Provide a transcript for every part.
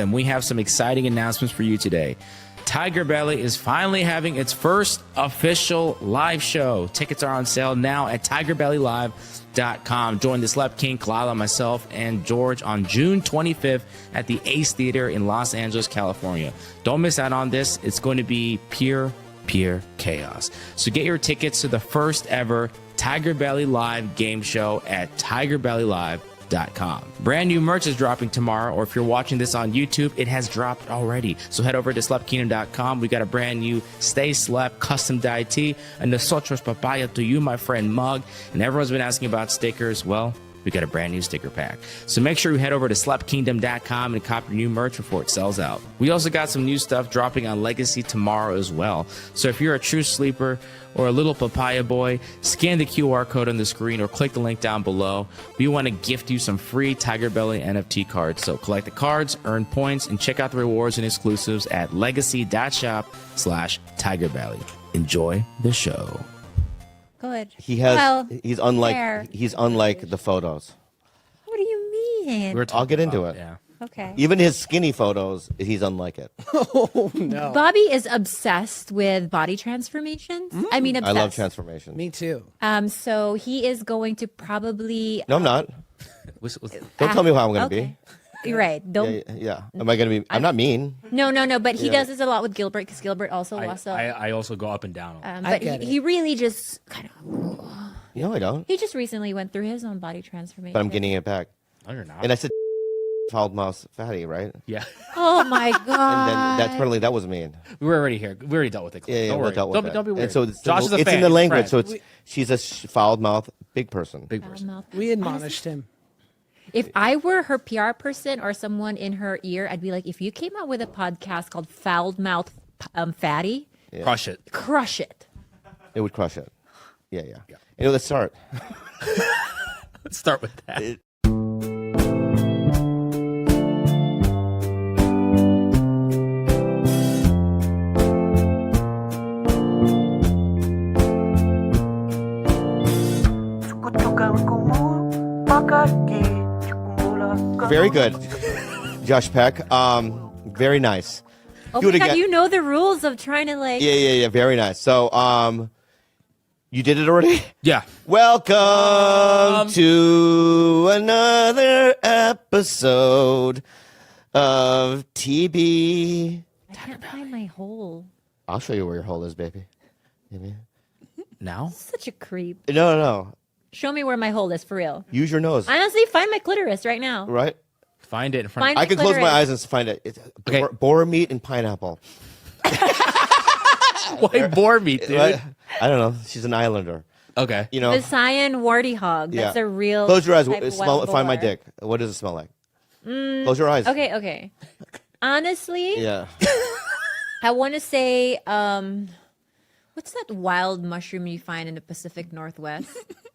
And we have some exciting announcements for you today. Tiger Belly is finally having its first official live show. Tickets are on sale now at tigerbellylive.com. Join the Slep King, Kalila, myself, and George on June 25th at the Ace Theater in Los Angeles, California. Don't miss out on this. It's going to be pure chaos. So get your tickets to the first ever Tiger Belly Live game show at tigerbellylive.com. Brand new merch is dropping tomorrow, or if you're watching this on YouTube, it has dropped already. So head over to slepkingdom.com. We got a brand new Stay Slep custom dyed tee, a Nosotros Papaya to You, my friend mug, and everyone's been asking about stickers. Well, we got a brand new sticker pack. So make sure you head over to slepkingdom.com and cop your new merch before it sells out. We also got some new stuff dropping on Legacy tomorrow as well. So if you're a true sleeper or a little papaya boy, scan the QR code on the screen or click the link down below. We want to gift you some free Tiger Belly NFT cards. So collect the cards, earn points, and check out the rewards and exclusives at legacy.shop/tigerbelly. Enjoy the show. Good. He's unlike where? he's unlike the photos. What do you mean? I'll get into it. Yeah. Okay. Even his skinny photos, he's unlike it. Oh, no. Bobby is obsessed with body transformations. I mean, I obsessed. love transformation. Me too. So he is going to probably. No, I'm not. Don't tell me how I'm going to Okay. You're right. Don't. yeah. Am I going to be? I'm not mean. No. But he does this a lot with Gilbert because Gilbert also lost a. I also go up and down. But get he really just kind of. No, I don't. He just recently went through his own body transformation. But I'm getting it back. No, you're not. And I said, foul mouse fatty, right? Yeah. Oh my god. And then that's apparently that was mean. We were already here. We already dealt with it. Cliff. Yeah, don't we worry. dealt with Don't that. be weird. And so Josh is a it's fan. in the He's language. friend. So she's a foul mouth big person. Big person. Mouth. We admonished him. If I were her PR person or someone in her ear, I'd be like, if you came out with a podcast called Foul Mouth Fatty, Crush it. crush it. It would crush it. Yeah. Let's start. Let's start with that. Very good, Josh Peck. Very nice. Oh Do my it god, again. you know the rules of trying to like. Yeah. Very nice. So, you did it already? Yeah. Welcome to another episode of TB. I can't find my hole. I'll show you where your hole is, baby. Maybe. Now? Such a creep. No. Show me where my hole is for real. Use your nose. Honestly, find my clitoris right now. Right? Find it in front Find of I can close my clitoris. eyes and find it. It's Okay. boar meat and pineapple. Why bore me, dude? Right? I don't know. She's an islander. Okay. You know. Visayan warty hog. That's Yeah. a real. Close your eyes. type of Smell, wild find my boar. dick. What does it smell like? Close your eyes. Okay. Honestly, Yeah. I want to say, what's that wild mushroom you find in the Pacific Northwest?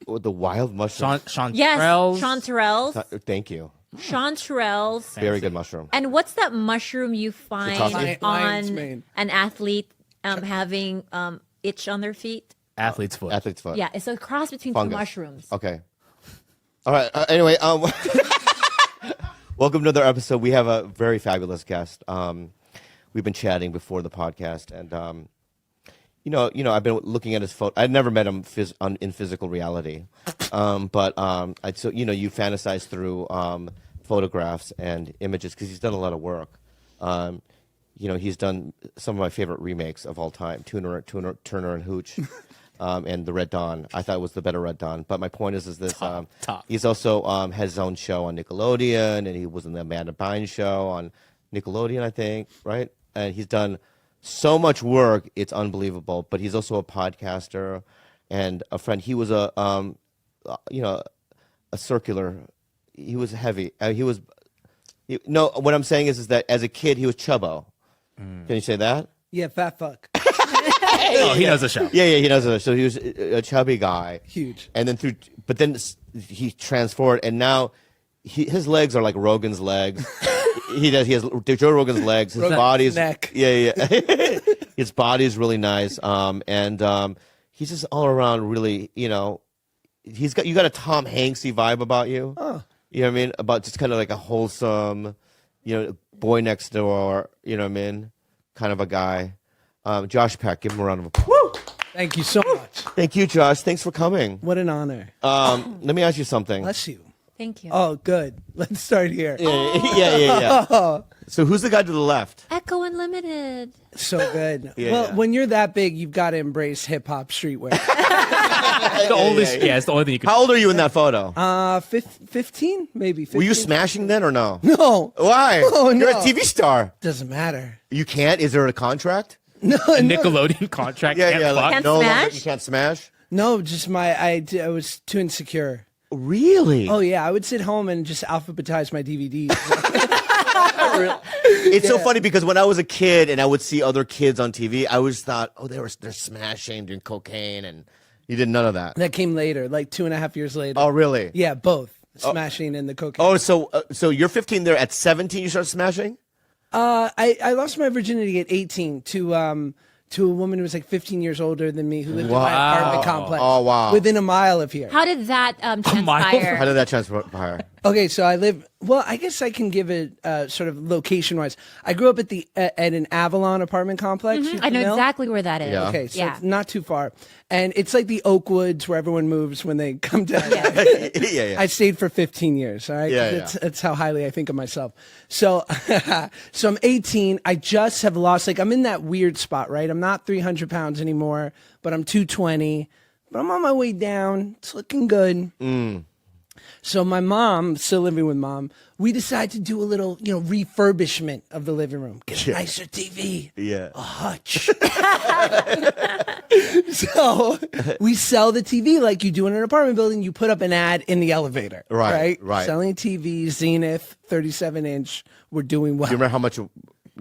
With the wild mushroom. Chanterelles. Yes, chanterelles. Thank you. Chanterelles. Very good mushroom. And what's that mushroom you find Shiitake? Lion's on mane. an athlete having itch on their feet? Athlete's foot. Athlete's foot. Yeah, it's a cross between Fungus. two mushrooms. Okay. All right. Anyway, welcome to another episode. We have a very fabulous guest. We've been chatting before the podcast, and you know, I've been looking at his photo. I'd never met him in physical reality, but so you fantasize through photographs and images because he's done a lot of work. He's done some of my favorite remakes of all time: Turner and Hooch. And the Red Dawn. I thought it was the better Red Dawn. But my point is this: Top. he's also has his own show on Nickelodeon, and he was in the Amanda Bynes show on Nickelodeon, I think, right? And he's done so much work; it's unbelievable. But he's also a podcaster and a friend. He was a circular. He was heavy. What I'm saying is that as a kid, he was chubbo. Can you say that? Yeah, fat fuck. Oh, he knows the show. Yeah, he knows it. So he was a chubby guy. Huge. And then he transformed, and now his legs are like Rogan's legs. He has Joe Rogan's legs. His body's neck. Yeah. His body's really nice. And he's just all around really, you got a Tom Hanksy vibe about you. Oh. You know what I mean? About just kind of like a wholesome, boy next door. You know what I mean? Kind of a guy. Josh Peck, give him a round of applause. Thank you so much. Thank you, Josh. Thanks for coming. What an honor. Let me ask you something. Bless you. Thank you. Oh, good. Let's start here. Yeah. So who's the guy to the left? Echo Unlimited. So good. Yeah. When you're that big, you've got to embrace hip hop streetwear. The only, it's the only thing you can. How old are you in that photo? 15, maybe. 15. Were you smashing then or no? No. Why? Oh, You're no. a TV star. Doesn't matter. You can't? Is there a contract? No, A no, Nickelodeon contract. Yeah, can't yeah. fuck. Can't no longer, smash? you can't smash? no. Just I was too insecure. Really? Oh yeah, I would sit home and just alphabetize my DVDs. It's so funny because when I was a kid and I would see other kids on TV, I always thought, oh, they're smashing, doing cocaine, and you did none of that. That came later, like 2.5 years later. Oh, really? Yeah, both smashing and the cocaine. Oh, so you're 15 there. At 17, you start smashing? I lost my virginity at 18 to a woman who was like 15 years older than me who lived in my apartment complex. Oh, wow. Within a mile of here. How did that How transpire? did that transpire? Okay, so I live. Well, I guess I can give it sort of location wise. I grew up at an Avalon apartment complex. You I know know? exactly where that is. Yeah. Okay, so Yeah. it's not too far, and it's like the Oakwoods where everyone moves when they come down. Yeah. I stayed for 15 years. All right, Yeah, That's how highly I think of myself. So, so I'm 18. I just have lost. Like I'm in that weird spot, right? I'm not 300 pounds anymore, but I'm 220. But I'm on my way down. It's looking good. So my mom, still living with mom, we decided to do a little, refurbishment of the living room. Get a nicer TV. Yeah. A hutch. So we sell the TV like you do in an apartment building. You put up an ad in the elevator. Right. Selling TVs, Zenith, 37-inch. We're doing well. Do you remember how much you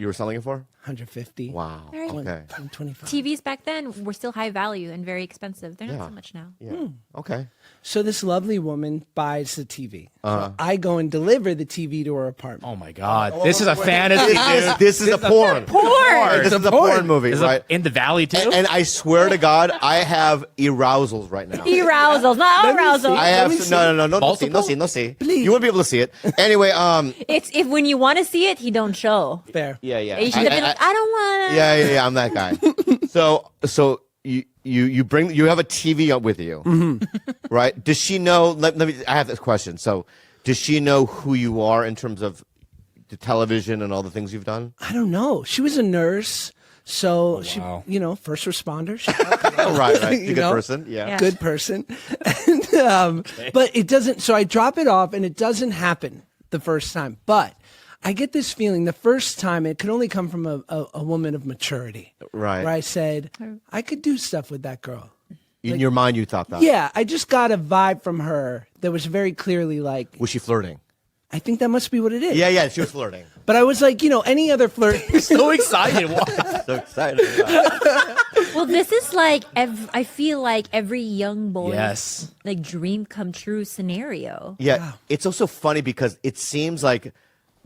were selling it for? 150. Wow. Very Okay. 125. TVs back then were still high value and very expensive. They're not so much now. Yeah. Okay. So this lovely woman buys the TV. So I go and deliver the TV to her apartment. Oh my God, this is a fantasy, dude. This is a porn. This is a porn movie, This is right? in the valley too. And I swear to God, I have arousals right now. Arousals, not Let me arousal. see. I have Let me see. no see. You won't be able to see it. Anyway, It's if when you want to see it, he don't show. Fair. yeah. You should have been like, I don't want to. Yeah, I'm that guy. So you have a TV up with you, right? Does she know? Let me. I have this question. So, does she know who you are in terms of the television and all the things you've done? I don't know. She was a nurse. So wow. she, first responder. She, Oh, right. She's a You good know? person. Yeah. Yeah. good person. And, but it doesn't, so I drop it off and it doesn't happen the first time. But I get this feeling the first time it could only come from a woman of maturity. Right. Where I said, I could do stuff with that girl. In your mind, you thought that. Yeah, I just got a vibe from her that was very clearly like, Was she flirting? I think that must be what it is. Yeah, she was flirting. But I was like, any other flirt. So excited. So excited. Well, this is like I feel like every young boy's Yes. like dream come true scenario. Yeah, it's also funny because it seems like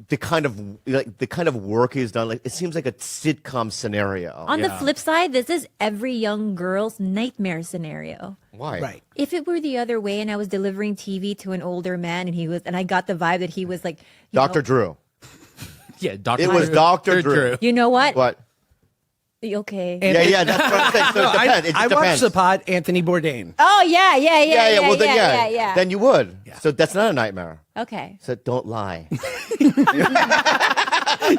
the kind of work he's done. Like it seems like a sitcom scenario. On the flip side, this is every young girl's nightmare scenario. Why? Right. If it were the other way and I was delivering TV to an older man and I got the vibe that he was like Dr. Drew. Yeah, Dr. It was Drew. Dr. Drew. You know what? What? Okay. Yeah, that's what I'm saying. So it depends. It just I watched depends. the pod, Anthony Bourdain. Oh yeah. Well, then yeah. Then you would. So that's not a nightmare. Okay. So don't lie.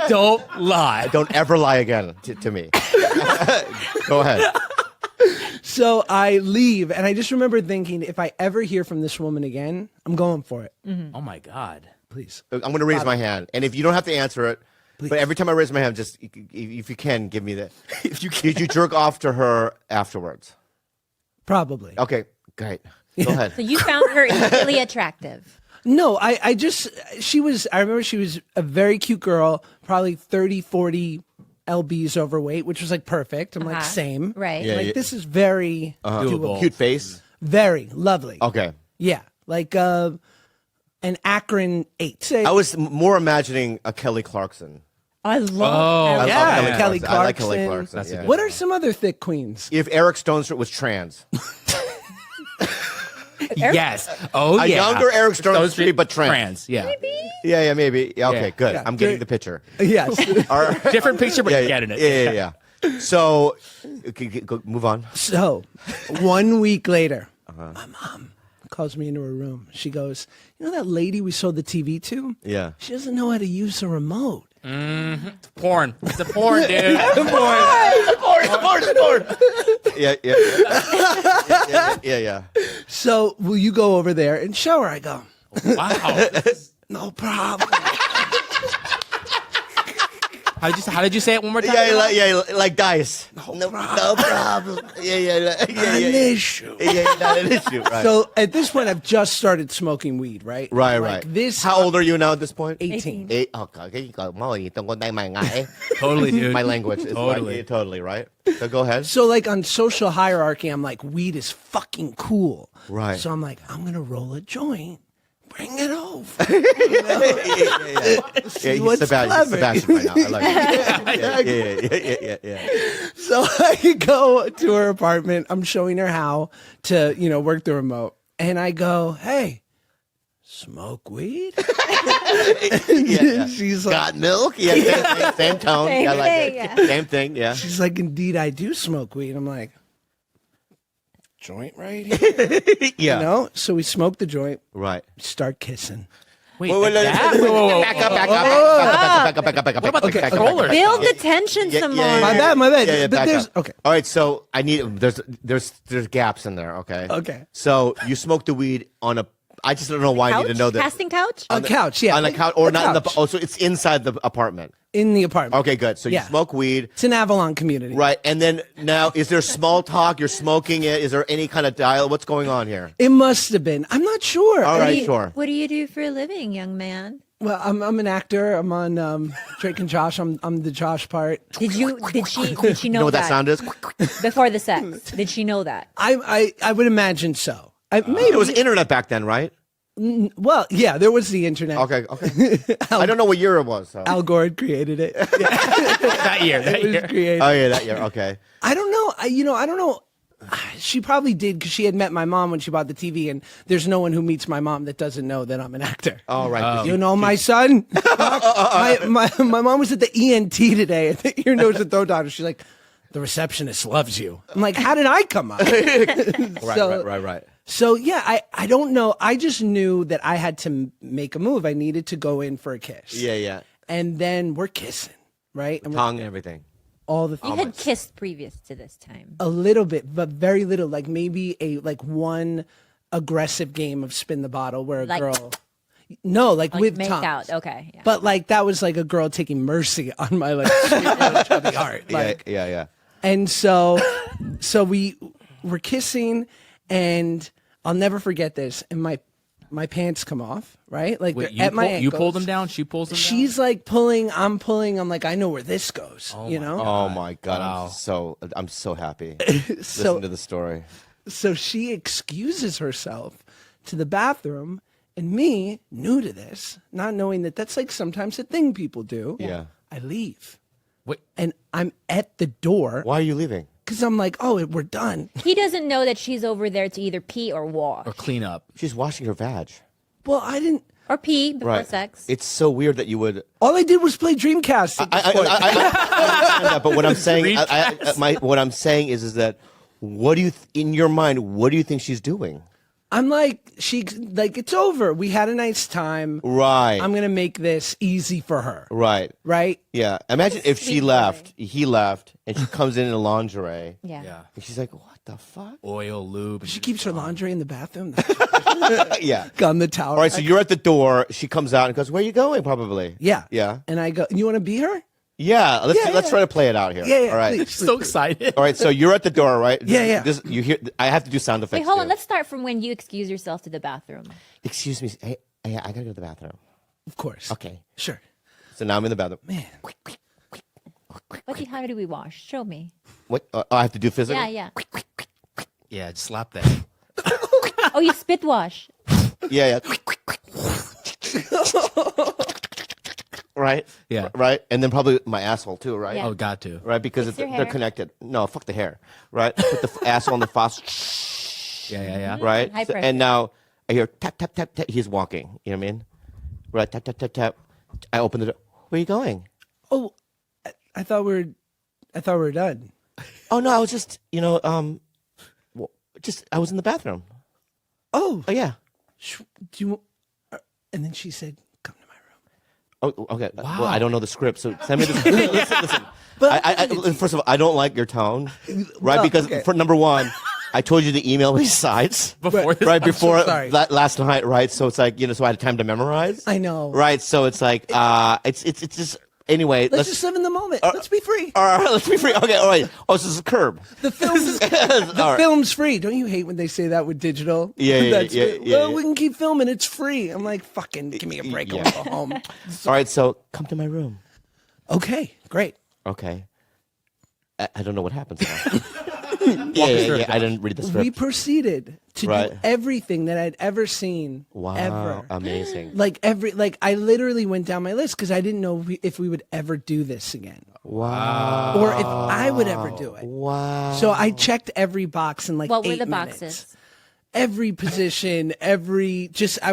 Don't lie. Don't ever lie again to me. Go ahead. So I leave, and I just remember thinking, if I ever hear from this woman again, I'm going for it. Oh my God. Please. I'm going to raise my hand, and if you don't have to answer it, but every time I raise my hand, just if you can give me the. If you can, did you jerk off to her afterwards? Probably. Okay, great. Go ahead. So you found her really attractive. No, I remember she was a very cute girl, probably 30, 40 lbs overweight, which was like perfect. I'm like, same. Right. Yeah, Like, yeah. this is very doable. Cute face. Very lovely. Okay. Yeah. Like an Akron 8. Say, I was more imagining a Kelly Clarkson. I love I love Yeah, Kelly I like Kelly Clarkson. Clarkson. That's a yeah. good what are some other thick queens? If Eric Stonestreet was trans? Yes. Oh, A yeah. younger Eric Stonestreet, but trans. Yeah. Yeah, maybe. Yeah, okay, Yeah. good. Yeah. I'm getting the picture. Yes. All right. Different picture, but Yeah, you're yeah, getting it. yeah. So, okay, go, move on. So, 1 week later, my mom calls me into her room. She goes, "You know that lady we sold the TV to? Yeah. She doesn't know how to use a remote." Porn. It's a porn, dude. Yeah. So, will you go over there and show her? I go, Wow. "No problem." How did you say it one more time? Like dice. No problem. Yeah. An issue. Yeah, not an issue. Right. So, at this point, I've just started smoking weed, right? right. Like this. How old are you now at this point? 18. Okay. Totally, dude. My language is Totally. totally right. So go ahead. So, like on social hierarchy, I'm like, weed is fucking cool. Right. So I'm like, I'm gonna roll a joint. Bring it over. Yeah, what's he's clever. Sebastian right now. I like it. Yeah. So I go to her apartment. I'm showing her how to, work the remote. And I go, "Hey, smoke weed?" Yeah. She's like, Got milk? Yeah, same tone. Same Yeah, I like thing, it. yeah. Same thing, yeah. she's like, "Indeed, I do smoke weed." I'm like, "Joint right here." Yeah. So we smoke the joint, Right. start kissing. Wait, Wait, that? back up. What about the controller? Build the tension some more. My bad. Yeah, But back there's up. okay. All right, so I need there's gaps in there, okay? Okay. So you smoke the weed on a I just don't know why I need to know that. Casting couch? A couch, yeah. On a couch or A not in the couch. so it's inside the apartment. In the apartment. Okay, good. So you Yeah. smoke weed. It's an Avalon community. Right. And then now is there small talk? You're smoking it. Is there any kind of dialogue? What's going on here? It must have been. I'm not sure. All What do right, you- sure. What do you do for a living, young man? Well, I'm an actor. I'm on Drake and Josh. I'm the Josh part. Did she know You know what that sound is? before the sex? Did she know that? I would imagine so. Maybe It was internet back then, right? well, yeah. There was the internet. Okay. I don't know what year it was. So. Al Gore had created it. That year. It was created. Oh yeah, that year. Okay. I don't know. I don't know. She probably did because she had met my mom when she bought the TV, and there's no one who meets my mom that doesn't know that I'm an actor. All right. You know my son? my mom was at the ENT today, at the ear, nose, and throat doctor. She's like, "The receptionist loves you." I'm like, "How did I come up?" Right. So yeah, I don't know. I just knew that I had to make a move. I needed to go in for a kiss. Yeah. And then we're kissing, right? And we're Tongue and everything. all the You things. had kissed previous to this time. A little bit, but very little. Like maybe one aggressive game of spin the bottle where a Like- girl. No, like with Make tongues. out. Okay. Yeah. But like that was like a girl taking mercy on my like sweet little chubby heart. Like, Yeah. and so we were kissing, and I'll never forget this. And my pants come off, right? Like Wait, they're at my you pulled ankles. them down? She pulls them down? She's like pulling, I'm pulling. I'm like, I know where this goes. you know. Oh my God. Wow. I'm so happy. So Listen to the story. so she excuses herself to the bathroom, and me, new to this, not knowing that that's like sometimes a thing people do. Yeah. I leave, Wait, and I'm at the door Why are you leaving? because I'm like, oh, we're done. he doesn't know that she's over there to either pee or wash. or clean up. She's washing her vag. Well, I didn't. Or pee before Right. sex. It's so weird that you would. All I did was play Dreamcast. At this I point. understand that, but what I'm saying, what I'm saying is that what do you, in your mind, what do you think she's doing? I'm like, it's over. We had a nice time. Right. I'm gonna make this easy for her. Right. Right? Yeah. Imagine if she sweet boy. left, he left, and she comes in lingerie, Yeah. Yeah. and she's like, "What the fuck?" Oil, lube. She keeps her laundry in the bathroom. Yeah. Gun the towel. All right. So you're at the door. She comes out and goes, "Where are you going?" Probably. Yeah. Yeah. And I go, you want to be her? Yeah. Let's Yeah. try to play it out here. Yeah. All right. please, so please. excited. All right. So you're at the door, right? Yeah. This, you hear? I have to do sound effects. Wait, hold on. too. Let's start from when you excuse yourself to the bathroom. Excuse me. Hey, I gotta go to the bathroom. Of course. Okay. Sure. So now I'm in the bathroom. Man. How do we wash? Show me. What? I have to do physical. Yeah. Yeah, just slap that. Oh, you spit wash. Yeah. Right. Yeah. Right. And then probably my asshole too. Right. Yeah. Oh, got to. Right. Because Fix your they're hair. connected. No, fuck the hair. Right. Put the asshole in the faucet. Yeah. right? High pressure. And now I hear tap, tap, tap, tap. He's walking. You know what I mean? Right, tap, tap, tap, tap. I open the door. Where are you going? Oh, I thought we were done. Oh, no, I was just, I was in the bathroom. Oh, Oh, yeah. do you? And then she said, "Come to my room." Oh, okay. Well, I don't know the script, so send me the script. Listen. But First of all, I don't like your tone, right? Well, Because okay. for number one, I told you to email me sides Before this, right before sorry. last night, right? So it's like so I had time to memorize. I know. Right. So it's like it's just anyway. Let's just live in the moment. Let's be free. All right, let's be free. Okay, all right. Oh, so this is Curb. The film's All right. film's free. Don't you hate when they say that with digital? Yeah, yeah, That's yeah, it. yeah, Well, yeah. we can keep filming. It's free. I'm like, fucking, give me a break. I Yeah. want to go home. All right. So come to my room. Okay, great. Okay. I don't know what happens now. yeah. I didn't read the script. We proceeded to Right. do everything that I'd ever seen. Wow. Ever. Amazing. Like I literally went down my list because I didn't know if we would ever do this again, Wow. or if I would ever do it. Wow. So I checked every box in like What 8 were the minutes. boxes? Every position, I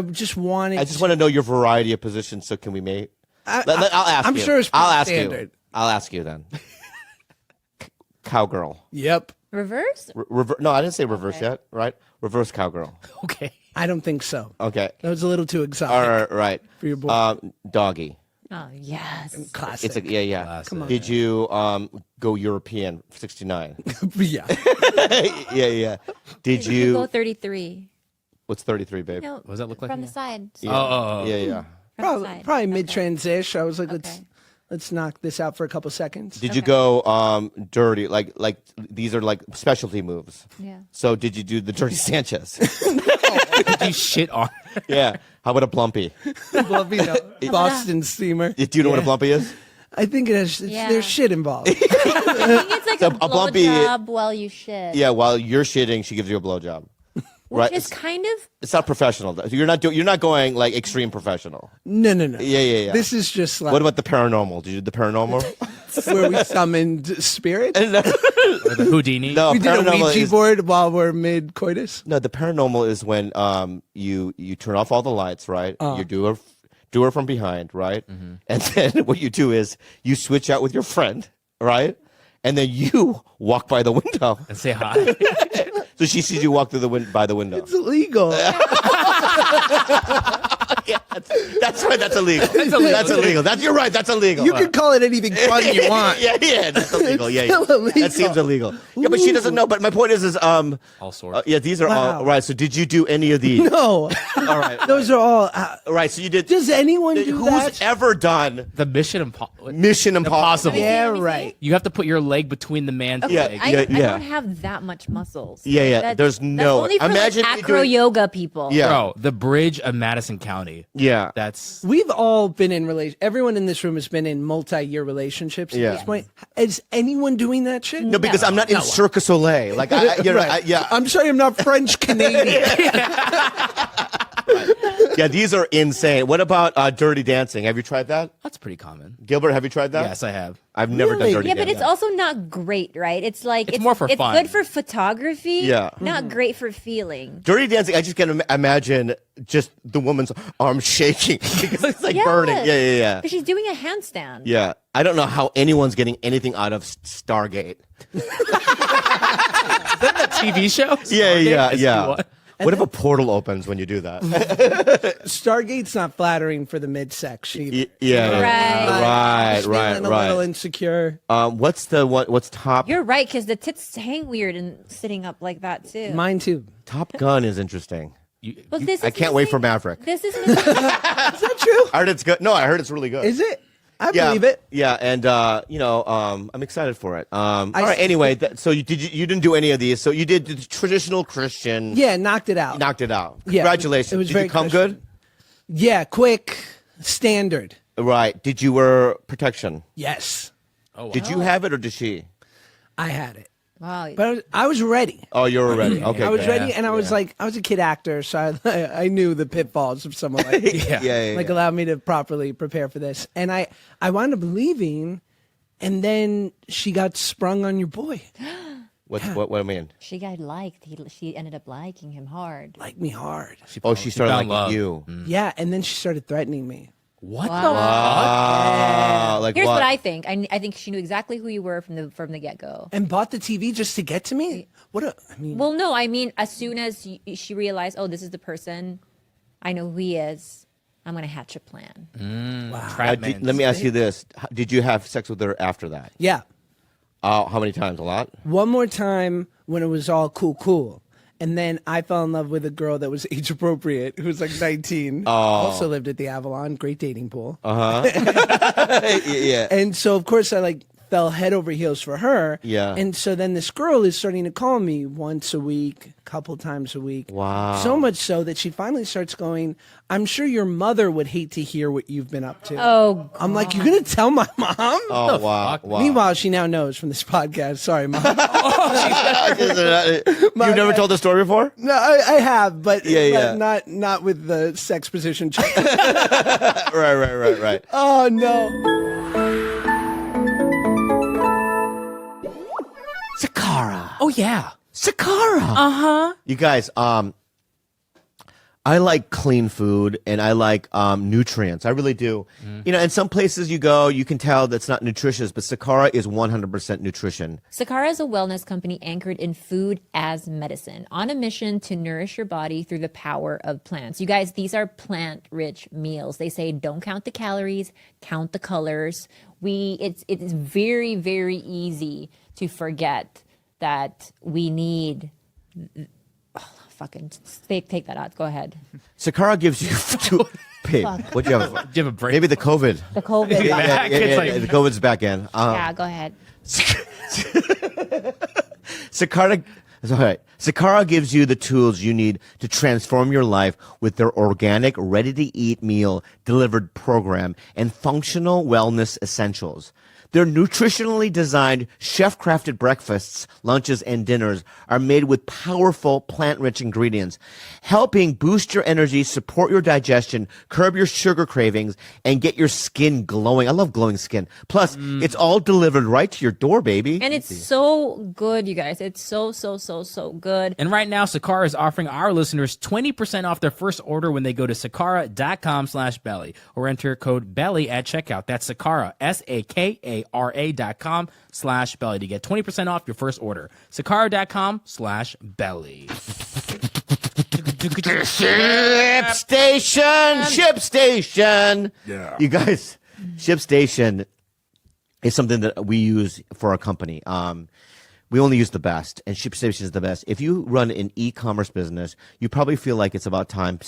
just wanted. I just want to know your variety of positions. So can we mate? I'll ask I'm you. sure it's I'll pretty ask standard. you. I'll ask you then. Cowgirl. Yep. Reverse? No, I didn't say reverse yet. Right? Reverse cowgirl. Okay. I don't think so. Okay. That was a little too exotic. All right. Right. For your boy. Doggy. Oh, yes. Classic. It's yeah. Classic. Did you go European 69? Yeah. yeah. Did You go you? 33. What's 33, babe? No, What does that look like? from the again? side. Oh. Yeah. From the Probably, side. probably Okay. mid transish. I was like, Okay. let's knock this out for a couple seconds. Did you go dirty? Like these are like specialty moves. Yeah. So did you do the dirty Sanchez? Did you shit on? Yeah. How about a blumpy? Boston steamer. Do you know what a blumpy is? I think Yeah. there's shit involved. I think it's like So a a bumpy- blowjob while you shit. Yeah. While you're shitting, she gives you a blowjob. Which right. is kind of It's not professional. You're not going like extreme professional. No. Yeah. This is just like What about the paranormal? Did you do the paranormal? where we summoned spirits. Or the Houdini? No, We did a paranormal Ouija is board while we're mid coitus. no. The paranormal is when you turn off all the lights, right? You do her from behind, right? And then what you do is you switch out with your friend, right? And then you walk by the window, And say hi. so she sees you walk through by the window. It's illegal. Yeah, that's right. That's illegal. That's illegal. You're right. That's illegal. You can call it anything fun you want. Yeah, that's illegal. It's Yeah, still illegal. that seems illegal. Yeah, but she doesn't know. But my point is All sorts. yeah, these are all Wow. right. So did you do any of these? No, All right. those are all. Right. So you did. Does anyone do Who's that? ever done The Mission Impossible. Mission Impossible? Yeah, Let me see. right. You have to put your leg between the man's Yeah, leg. I yeah. don't have that much muscles. Yeah, yeah. That's- There's no- That's only for imagine like you acro doing- yoga people. Yeah. Bro, the bridge of Madison County. Yeah. That's We've all been in everyone in this room has been in multi-year relationships at Yeah. this point. Is anyone doing that shit? No, because I'm not in Cirque du Soleil. Like, Right. yeah, I'm sorry, I'm not French Canadian. yeah. These are insane. What about Dirty Dancing? Have you tried that, that's pretty common. Gilbert? Have you tried that? Yes, I have. I've never done Really? Dirty Yeah, but Dancing. it's also not great, right? It's like It's more for it's fun. good for photography. Yeah. Not great for feeling. Dirty Dancing. I just can imagine just the woman's arm shaking because it's like burning. Yeah. But she's doing a handstand. Yeah. I don't know how anyone's getting anything out of Stargate. TV show? Yeah. SG-1? What if a portal opens when you do that? Stargate's not flattering for the midsex either. Right. Feeling a little insecure. What's top? You're right, because the tits hang weird and sitting up like that too. Mine too. Top Gun is interesting. But this I is can't wait for missing- Maverick. This is Is that true? I heard it's good. No, I heard it's really good. Is it? I Yeah, believe it. Yeah, and I'm excited for it. All right. Anyway, so you didn't do any of these. So you did the traditional Christian. Yeah, knocked it out. Knocked it out. Yeah, Congratulations. it was did very you come Christian. good? Yeah, quick, standard. Right. Did you wear protection? Yes, Oh, wow. Did you have it or did she? I had it, wow. but I was ready. Oh, you were ready. Okay. I was good. ready, and I was like, I was a kid actor, so I knew the pitfalls of someone like me. Yeah. Like allowed me to properly prepare for this, and I wound up leaving, and then she got sprung on your boy. What I mean? She got liked. She ended up liking him hard. Like me hard. Oh, she started found liking love. you. Yeah, and then she started threatening me. What the Like Here's what? what I think. I think she knew exactly who you were from the get go. And bought the TV just to get to me? I mean, Well, no, I mean, as soon as she realized, oh, this is the person, I know who he is. I'm gonna hatch a plan. Let me ask you this: did you have sex with her after that? yeah. How many times? A lot. One more time when it was all cool. And then I fell in love with a girl that was age appropriate, who was like 19. Also lived at the Avalon, great dating pool. Yeah. And so, of course, I like fell head over heels for her. Yeah. And so then this girl is starting to call me once a week, a couple times a week. Wow. So much so that she finally starts going, I'm sure your mother would hate to hear what you've been up to. Oh, I'm like, you're going to tell my mom? Oh wow. Wow. Meanwhile, she now knows from this podcast. Sorry, mom. You've never told this story before? No, I have, but, Yeah. but not with the sex position. Right. Oh, no. Sakara. Oh yeah. Sakara. You guys, I like clean food and I like nutrients. I really do. You know, in some places you go, you can tell that's not nutritious, but Sakara is 100% nutrition. Sakara is a wellness company anchored in food as medicine, on a mission to nourish your body through the power of plants. You guys, these are plant-rich meals. They say don't count the calories, count the colors. It is very, very easy to forget that we need. Fucking take that out. Go ahead. Sakara gives you Babe, what'd you have? Do you have a break? Maybe the COVID. The COVID. back. It's like- The COVID's back in. Yeah, go ahead. Sakara gives you the tools you need to transform your life with their organic, ready-to-eat meal delivered program and functional wellness essentials. Their nutritionally designed, chef-crafted breakfasts, lunches, and dinners are made with powerful plant-rich ingredients, helping boost your energy, support your digestion, curb your sugar cravings, and get your skin glowing. I love glowing skin. Plus, it's all delivered right to your door, baby. And it's so good, you guys. It's so good. And right now, Sakara is offering our listeners 20% off their first order when they go to sakara.com/belly or enter code BELLY at checkout. That's Sakara, SAKARA.com/belly to get 20% off your first order. Sakara.com/belly. Ship station. Yeah. You guys, Ship Station is something that we use for our company. We only use the best, and Ship Station is the best. If you run an e-commerce business, you probably feel like it's about time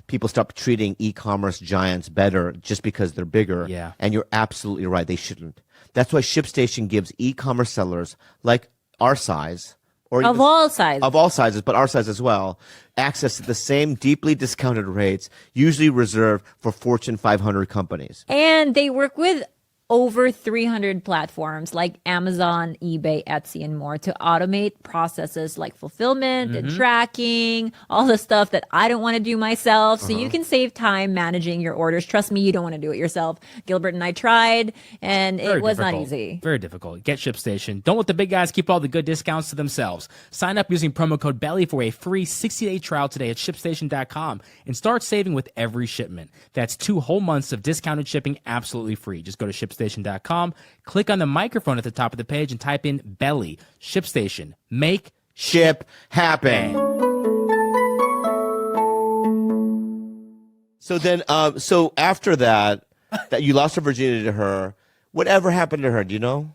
people stop treating e-commerce giants better just because they're bigger. Yeah. And you're absolutely right. They shouldn't. That's why ShipStation gives e-commerce sellers like our size, or Of all sizes. of all sizes, but our size as well, access to the same deeply discounted rates usually reserved for Fortune 500 companies. And they work with over 300 platforms like Amazon, eBay, Etsy, and more to automate processes like fulfillment and tracking, all the stuff that I don't want to do myself. So you can save time managing your orders. Trust me, you don't want to do it yourself. Gilbert and I tried, and it was not easy. Very difficult. Get ShipStation. Don't let the big guys keep all the good discounts to themselves. Sign up using promo code BELLY for a free 60-day trial today at ShipStation.com and start saving with every shipment. That's 2 whole months of discounted shipping absolutely free. Just go to ShipStation.com, click on the microphone at the top of the page and type in BELLY. ShipStation. Make Ship happen. So then, so after that you lost your virginity to her, whatever happened to her? Do you know?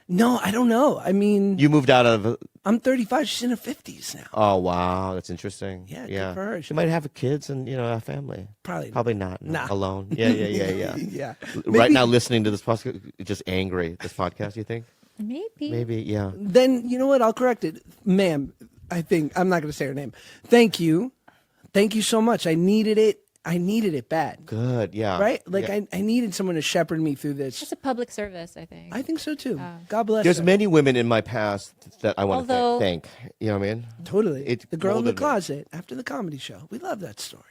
No, I don't know. I mean, You moved out of. I'm 35. She's in her 50s now. Oh wow, that's interesting. Yeah, good for her. She might have kids and a family. Probably not. Nah. Alone. Yeah. Yeah. Right Maybe- now, listening to this podcast, just angry. This podcast, you think? Maybe, yeah. Then you know what? I'll correct it, ma'am. I think I'm not going to say her name. Thank you so much. I needed it. I needed it bad. Good, yeah. Right? Like yeah. I needed someone to shepherd me through It's this. a public service, I think. I think so too. God bless. There's her. many women in my past that I want Although- to thank. You know what I mean? Totally. It The girl in the molded me. closet after the comedy show. We love that story.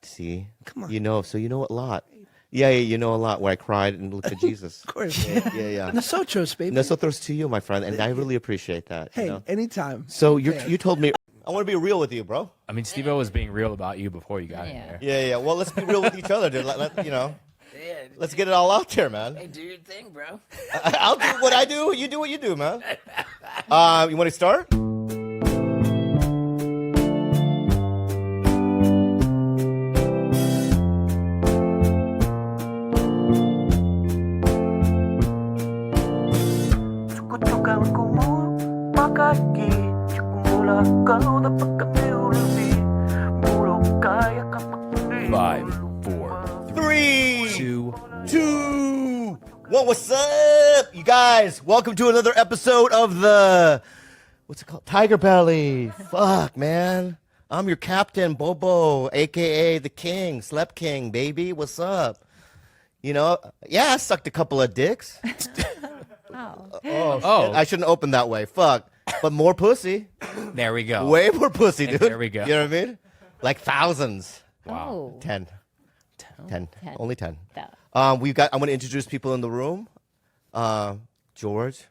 See? Come on. So you know a lot. Yeah, you know a lot. Where I cried and looked at Jesus. Of course. Yeah. Nosotros, baby. Nosotros to you, my friend, and I really appreciate that. Hey, you know? anytime. So you told me I want to be real with you, bro. I mean, Steve-O was being real about you before you got in Yeah. there. Yeah. Well, let's be real with each other, dude. Let's get it all out there, man. Hey, do your thing, bro. I'll do what I do. You do what you do, man. You want to start? Suka-suka como pagkaki Sikumula kau dapat kami ulibi Muro kaya kapag 5, 4, 3, 2. 2, 1. What's up, you guys? Welcome to another episode of the what's it called? Tiger Belly. Fuck, man. I'm your captain, Bobo, aka the King, Slep King, baby. What's up? You know, yeah, I sucked a couple of dicks. Oh, I shouldn't open that way. Fuck. But more pussy. there we go. Way more pussy, And dude. there we go. You know what I mean? Like thousands. Oh, 10. 10. Only 10. that. I'm going to introduce people in the room. George.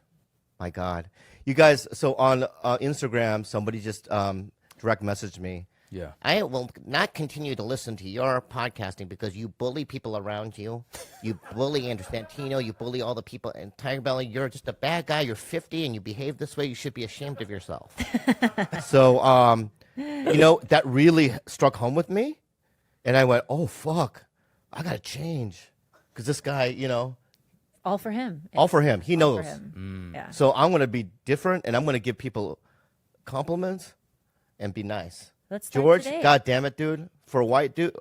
My God. You guys, so on Instagram, somebody just direct messaged me. Yeah. I will not continue to listen to your podcasting because you bully people around you. You bully Santino. You bully all the people. And Tiger Belly, you're just a bad guy. You're 50 and you behave this way. You should be ashamed of yourself. So, that really struck home with me. And I went, oh, fuck. I got to change. Because this guy, All for him. all for him. He All knows. for him. Yeah. So I'm going to be different and I'm going to give people compliments and be nice. Let's start George, today. God damn it, dude. For a white dude,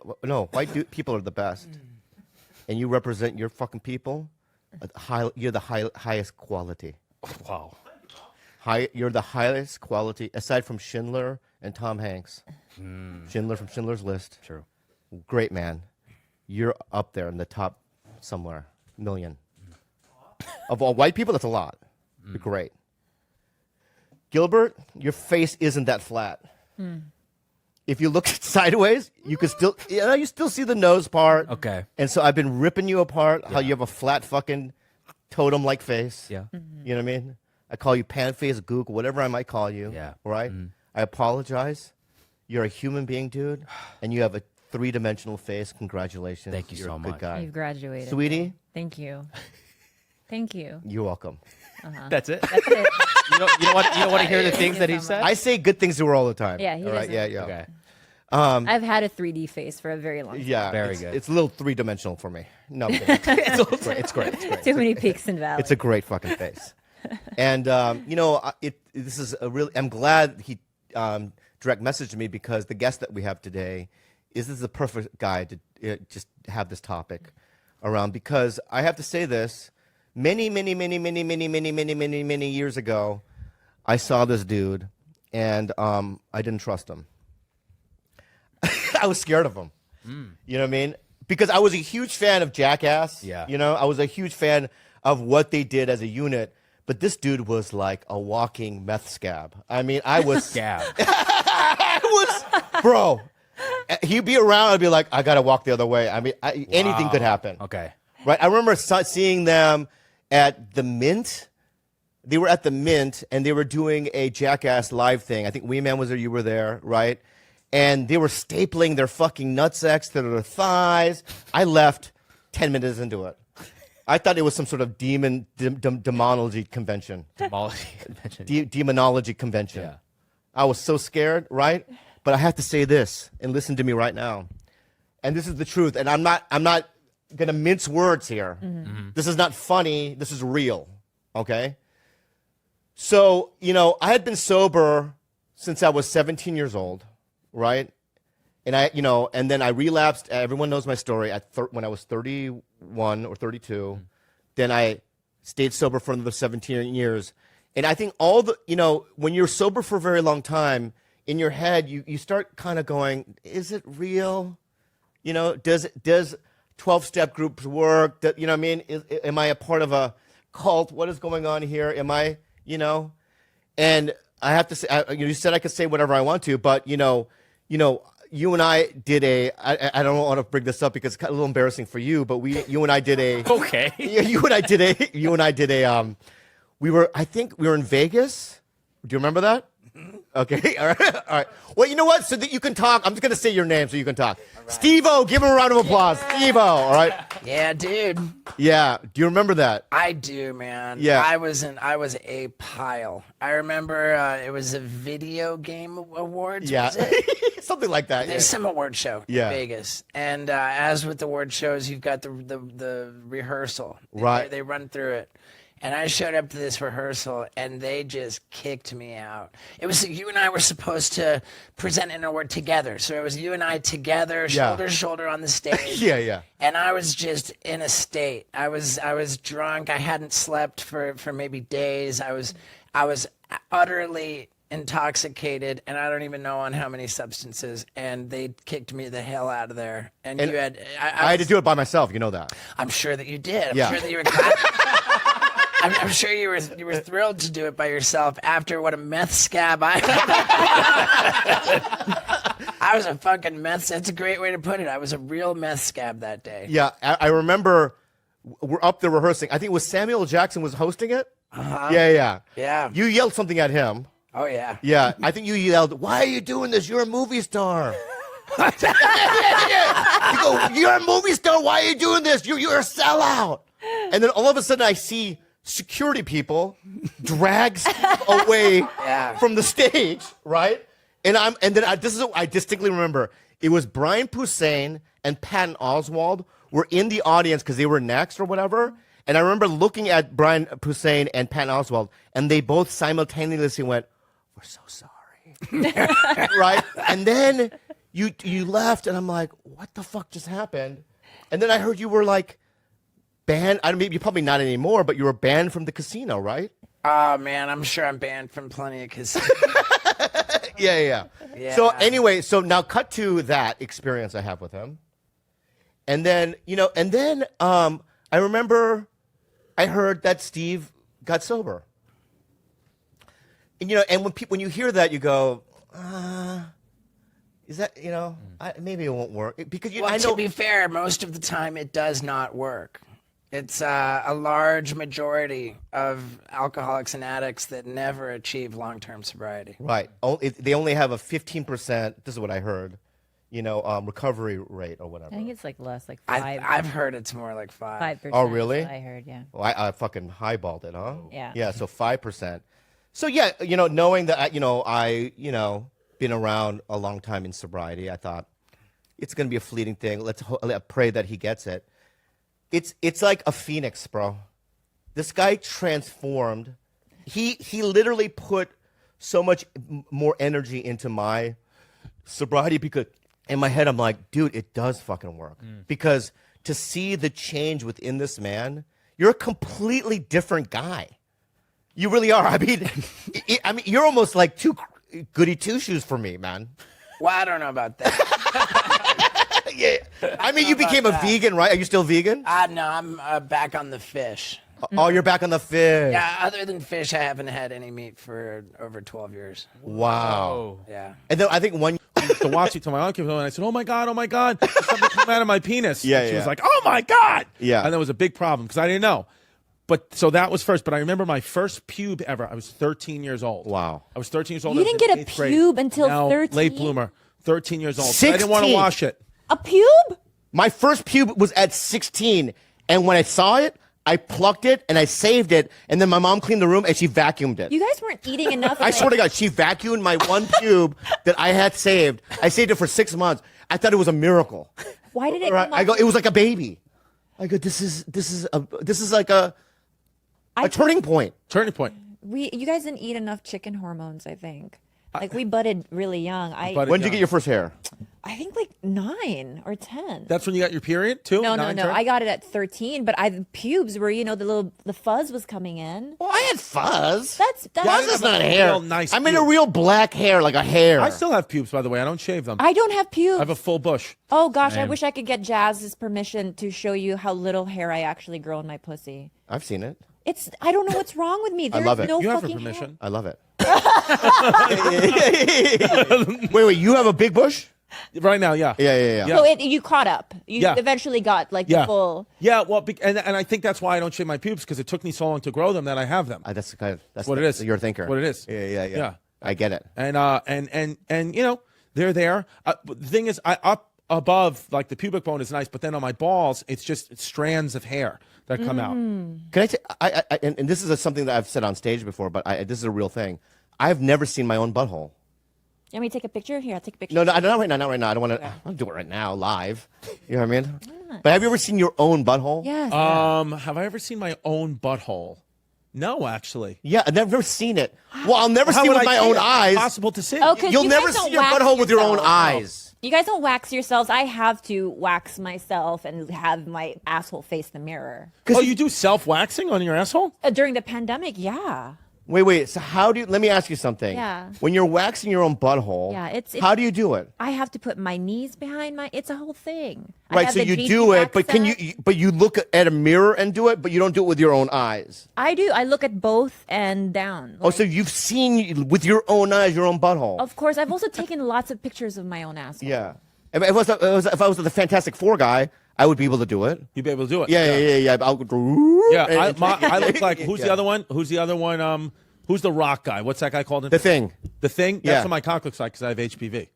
people are the best. And you represent your fucking people. You're the highest quality. Wow. You're the highest quality, aside from Schindler and Tom Hanks. Schindler from Schindler's List. True. Great man. You're up there in the top somewhere. Million. Of all white people, that's a lot. You're great. Gilbert, your face isn't that flat. If you look sideways, you can still, you still see the nose part. Okay. And so I've been ripping you apart, how you have a flat fucking totem-like face. Yeah. You know what I mean? I call you pan-face, gook, whatever I might call you. Yeah. Right? I apologize. You're a human being, dude, and you have a three-dimensional face. Congratulations. Thank you You're so a good much. guy. You've graduated. Sweetie, Thank you. Thank you. you're welcome. That's it. That's it. You don't want to hear the things that he said? I say good things to her all the time. Yeah, he all right? doesn't. Yeah. Okay. I've had a 3D face for a very long time. Yeah, Very it's, good. It's a little three-dimensional for me. No, I'm kidding. It's great. It's great. It's great. Too many peaks and valleys. It's a great fucking face. And this is a really. I'm glad he direct messaged me because the guest that we have today is the perfect guy to just have this topic around. Because I have to say this, many years ago, I saw this dude, and I didn't trust him. I was scared of him. You know what I mean? Because I was a huge fan of Jackass. Yeah. I was a huge fan of what they did as a unit. But this dude was like a walking meth scab. I mean, I was... Scab. Bro, he'd be around, I'd be like, I got to walk the other way. I mean, anything could happen. Okay. Right? I remember seeing them at the Mint. They were at the Mint, and they were doing a Jackass live thing. I think Wee Man was there, you were there, right? And they were stapling their fucking nutsacks to their thighs. I left 10 minutes into it. I thought it was some sort of demonology convention. Demonology convention. Yeah. I was so scared, right? But I have to say this, and listen to me right now. And this is the truth. And I'm not gonna mince words here. This is not funny. This is real. Okay? So, I had been sober since I was 17 years old, right? And and then I relapsed. Everyone knows my story. When I was 31 or 32, then I stayed sober for another 17 years. And I think when you're sober for a very long time, in your head, you start kind of going, is it real? Does 12-step groups work? You know what I mean? Am I a part of a cult? What is going on here? Am I, And I have to say, you said I could say whatever I want to, but, you and I did I don't want to bring this up because it's a little embarrassing for you, but you and I did a Okay. you and I did a I think we were in Vegas. Do you remember that? Okay, all right. Well, you know what? So that you can talk, I'm just gonna say your name so you can talk. Right. Steve-O, give him a round of applause. Steve-O, all right. Yeah, dude. Yeah. Do you remember that? I do, man. Yeah. I was a pile. I remember it was a video game awards. Yeah. Was it? Something like that. There's some award show Yeah. in Vegas, and as with the award shows, you've got the rehearsal. Right. They run through it. And I showed up to this rehearsal, and they just kicked me out. It was you and I were supposed to present an award together. So it was you and I together, shoulder to shoulder on the stage. Yeah. And I was just in a state. I was drunk. I hadn't slept for maybe days. I was utterly intoxicated, and I don't even know on how many substances. And they kicked me the hell out of there. And you had I had to do it by myself. You know that. I'm sure that you did. I'm Yeah. sure that you were glad. I'm sure you were thrilled to do it by yourself after what a meth scab I I was a fucking meth. That's a great way to put it. I was a real meth scab that day. Yeah, I remember we're up there rehearsing. I think it was Samuel L. Jackson was hosting it. Yeah. Yeah. You yelled something at him. Oh yeah. Yeah, I think you yelled, "Why are you doing this? You're a movie star." You go, "You're a movie star. Why are you doing this? You're a sellout." And then all of a sudden, I see security people drag Steve away from the stage, right? This is what I distinctly remember. It was Brian Posehn and Patton Oswalt were in the audience because they were next or whatever. And I remember looking at Brian Posehn and Patton Oswalt, and they both simultaneously went, "We're so sorry," right? And then you left, and I'm like, "What the fuck just happened?" And then I heard you were like banned. I mean, you're probably not anymore, but you were banned from the casino, right? Oh man, I'm sure I'm banned from plenty of casinos. Yeah. So anyway, so now cut to that experience I have with him. And then, I remember I heard that Steve got sober. And, and when you hear that, you go, is that, maybe it won't work. Because I know. To be fair, most of the time it does not work. It's a large majority of alcoholics and addicts that never achieve long-term sobriety. Right. They only have a 15%, this is what I heard, recovery rate or whatever. I think it's like less, like 5. I've heard it's more like 5. 5%. Oh, really? I heard, yeah. Well, I fucking highballed it, huh? Yeah. Yeah, so 5%. So yeah, knowing that, I been around a long time in sobriety, I thought it's going to be a fleeting thing. Let's pray that he gets it. It's like a phoenix, bro. This guy transformed. He literally put so much more energy into my sobriety because in my head I'm like, dude, it does fucking work. Because to see the change within this man, you're a completely different guy. You really are. I mean, you're almost like too goody two shoes for me, man. Well, I don't know about that. Yeah. I mean, you became a vegan, right? Are you still vegan? No, I'm back on the fish. Oh, you're back on the fish. Yeah, other than fish, I haven't had any meat for over 12 years. Wow. Yeah. And then I think one. To watch it to my uncle, and I said, oh my God, there's something coming out of my penis. Yeah, and she yeah. was like, oh my God. Yeah. And that was a big problem because I didn't know. But so that was first. But I remember my first pube ever. I was 13 years old. Wow. I was 13 years old. You I was didn't in get a 8th grade. pube until No, 13? Late bloomer. 13 years old. So I didn't want to 16. wash it. A pube? My first pube was at 16, and when I saw it, I plucked it and I saved it, and then my mom cleaned the room and she vacuumed it. You guys weren't eating enough. I swear to God, she vacuumed my one pube that I had saved. I saved it for 6 months. I thought it was a miracle. Why did it Right? come up? I go, it was like a baby. I go, this is like a turning point. Turning point. You guys didn't eat enough chicken hormones, I think. Like we budded really young. Budded When did you young. get your first hair? I think like 9 or 10. That's when you got your period too? No. 9, 10? I got it at 13, but the pubes were, the fuzz was coming in. Well, I had fuzz. That's Fuzz is have not a hair. real nice I mean a pube. real black hair, like a hair. I still have pubes, by the way. I don't shave them. I don't have pubes. I have a full bush. Oh gosh, I wish I could get Jazz's permission to show you how little hair I actually grow in my pussy. I've seen it. I don't know what's wrong with me. There's love it. no You have her fucking permission. I love it. Wait, you have a big bush? Right now, yeah. Yeah. So you caught up. You Yeah. eventually got like Yeah. the full. Yeah, well, and I think that's why I don't shave my pubes, because it took me so long to grow them that I have them. That's the kind of that's what it is. You're a thinker. What it is. Yeah. I get it. And you know, they're there. But the thing is, up above, like the pubic bone is nice, but then on my balls, it's just strands of hair that come out. Can I say, and this is something that I've said on stage before, but this is a real thing. I've never seen my own butthole. You want me to take a picture? Here, I'll take a picture. No, not right now. Not right now. I don't want to. I'll do it right now, live. You know what I mean? But have you ever seen your own butthole? Yes. Have I ever seen my own butthole? No, actually. Yeah, I've never seen it. Well, I'll never How see it would with I my see own it? eyes. Impossible to see. Oh, 'cause You'll you never guys don't see your wax butthole with your own yourself. eyes. You guys don't wax yourselves. I have to wax myself and have my asshole face the mirror. Oh, you do self-waxing on your asshole? During the pandemic, yeah. Wait. So how do you? Let me ask you something. Yeah. When you're waxing your own butthole, Yeah, it's- how do you do it? I have to put my knees behind my. It's a whole thing. I Right. have So the you GT do it, wax but can set. you? But you look at a mirror and do it, but you don't do it with your own eyes. I do. I look at both and down. Oh, so you've seen with your own eyes your own butthole. Of course, I've also taken lots of pictures of my own asshole. Yeah. If I was the Fantastic Four guy, I would be able to do it. You'd be able to do it. Yeah. I'll go. Yeah, I look like. Who's the other one? Who's the other one? Who's the rock guy? What's that guy called? The Thing. The Thing? Yeah. That's what my cock looks like because I have HPV.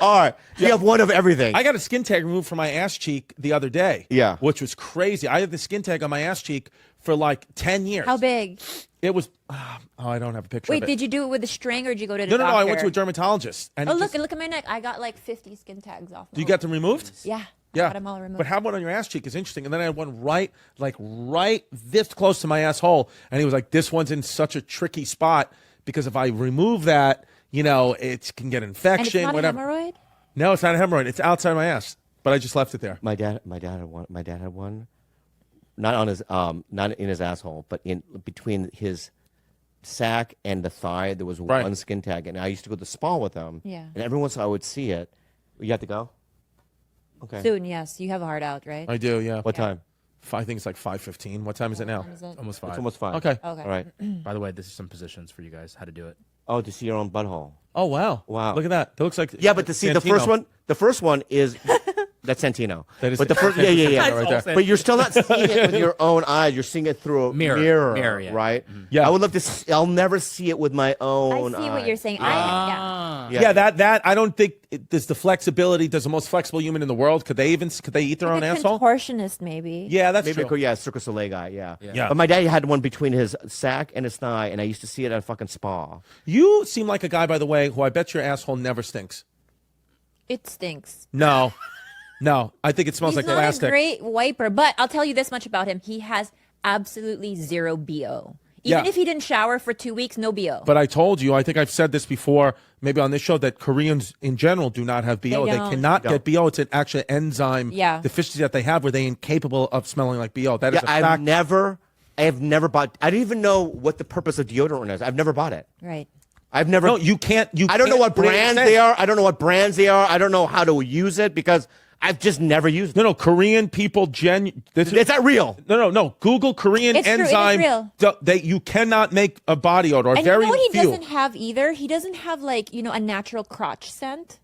All right. You have one of everything. I got a skin tag removed from my ass cheek the other day. Yeah. Which was crazy. I had the skin tag on my ass cheek for like 10 years. How big? It was. I don't have a picture Wait, of it. did you do it with a string or did you go to the No. doctor? I went to a dermatologist. And Oh, it look just- at my neck. I got like 50 skin tags off. Do you get them removed? Yeah. Yeah. I got them all removed. But having one on your ass cheek is interesting. And then I had one right this close to my asshole. And he was like, this one's in such a tricky spot because if I remove that, you know, it can get and it's infection, not whatever. a hemorrhoid? No, it's not a hemorrhoid. It's outside my ass. But I just left it there. My dad had one. My dad had one. Not on his not in his asshole, but in between his sack and the thigh. There was Right. one skin tag, and I used to go to the spa with him. Yeah. And every once in a while I would see it. You have to go. Okay. Soon, yes. You have a heart out, right? I do, yeah. What time? I think it's like 5:15. What time is it now? Is it- Almost 5. It's almost 5. Okay. Okay. All right. By the way, this is some positions for you guys. How to do it. Oh, to see your own butthole. Oh wow. Wow. Look at that. That looks like Yeah, but to see the first Santino. one is that's Santino. That is but the first, yeah. right there. But you're still not seeing it with your own eyes. You're seeing it through a Mirror, yeah. right? Yeah. I would love to. I'll never see it with my I own. see what eye. you're saying. Yeah. Yeah, that I don't think there's the flexibility. Does the most flexible human in the world? Could they eat their own Like a asshole? contortionist, maybe. Yeah, that's Maybe true. yeah, Cirque du Soleil guy. Yeah. Yeah. But my dad had one between his sack and his thigh, and I used to see it at a fucking spa. You seem like a guy, by the way, who I bet your asshole never stinks. It stinks. No, I think it smells He's like not plastic. a great wiper, but I'll tell you this much about him. He has absolutely zero BO. Even Yeah. if he didn't shower for 2 weeks, no BO. But I told you, I think I've said this before, maybe on this show, that Koreans in general do not have BO. They They don't. cannot get BO. It's an actual enzyme Yeah. deficiency that they have where they're incapable of smelling like BO. That is Yeah, a fact. I have never bought. I didn't even know what the purpose of deodorant is. I've never bought it. right. I've never. No, you can't. I don't know what put it in brands the they scent. are. I don't know what brands they are. I don't know how to use it because I've just never used it. No, Korean people Is that real? No. Google Korean It's true, it is enzyme. real. You cannot make a body odor. And Very you know what he few. doesn't have either? He doesn't have like, a natural crotch scent.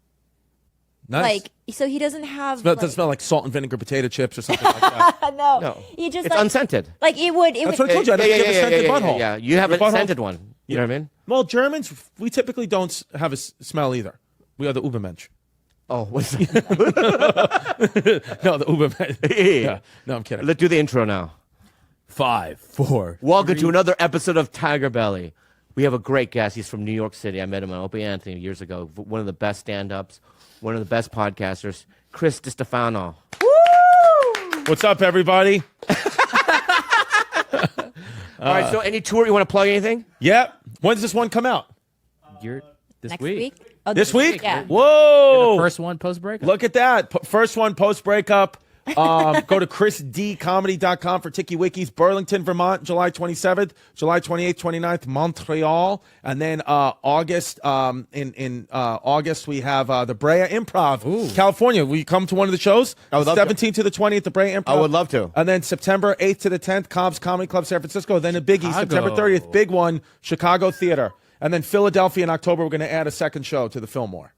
Nice. Like, so he doesn't have It doesn't smell like salt and vinegar potato chips or something like that. no. No. He just It's like, unscented. like it would That's what I told you. I don't give a scented butthole. Yeah, you have Your a butthole- scented one. You know what I mean? Well, Germans, we typically don't have a smell either. We are the Ubermensch. Oh, what's that? No, the Ubermensch. Yeah. No, I'm kidding. Let's do the intro now. 5, 4. Welcome to another episode of Tiger Belly. We have a great guest. He's from New York City. I met him on Opie Anthony years ago. One of the best stand-ups, one of the best podcasters, Chris DiStefano. What's up, everybody? All right, so any tour? You want to plug anything? Yep. When's this one come out? You're this next week. week. Oh, This week? Yeah. Whoa. First one post break. Look at that. First one post breakup. Go to chrisdcomedy.com for Tiki Wikis. Burlington, Vermont, July 27th, July 28th, 29th, Montreal. And then August, in August, we have the Brea Improv, California. Will you come to one of the shows? I would love to. 17th to the 20th, the Brea Improv. I would love to. And then September 8th to the 10th, Cobb's Comedy Club, San Francisco. Then a biggie, Chicago. September 30th, big one, Chicago Theater. And then Philadelphia in October, we're going to add a second show to the Fillmore.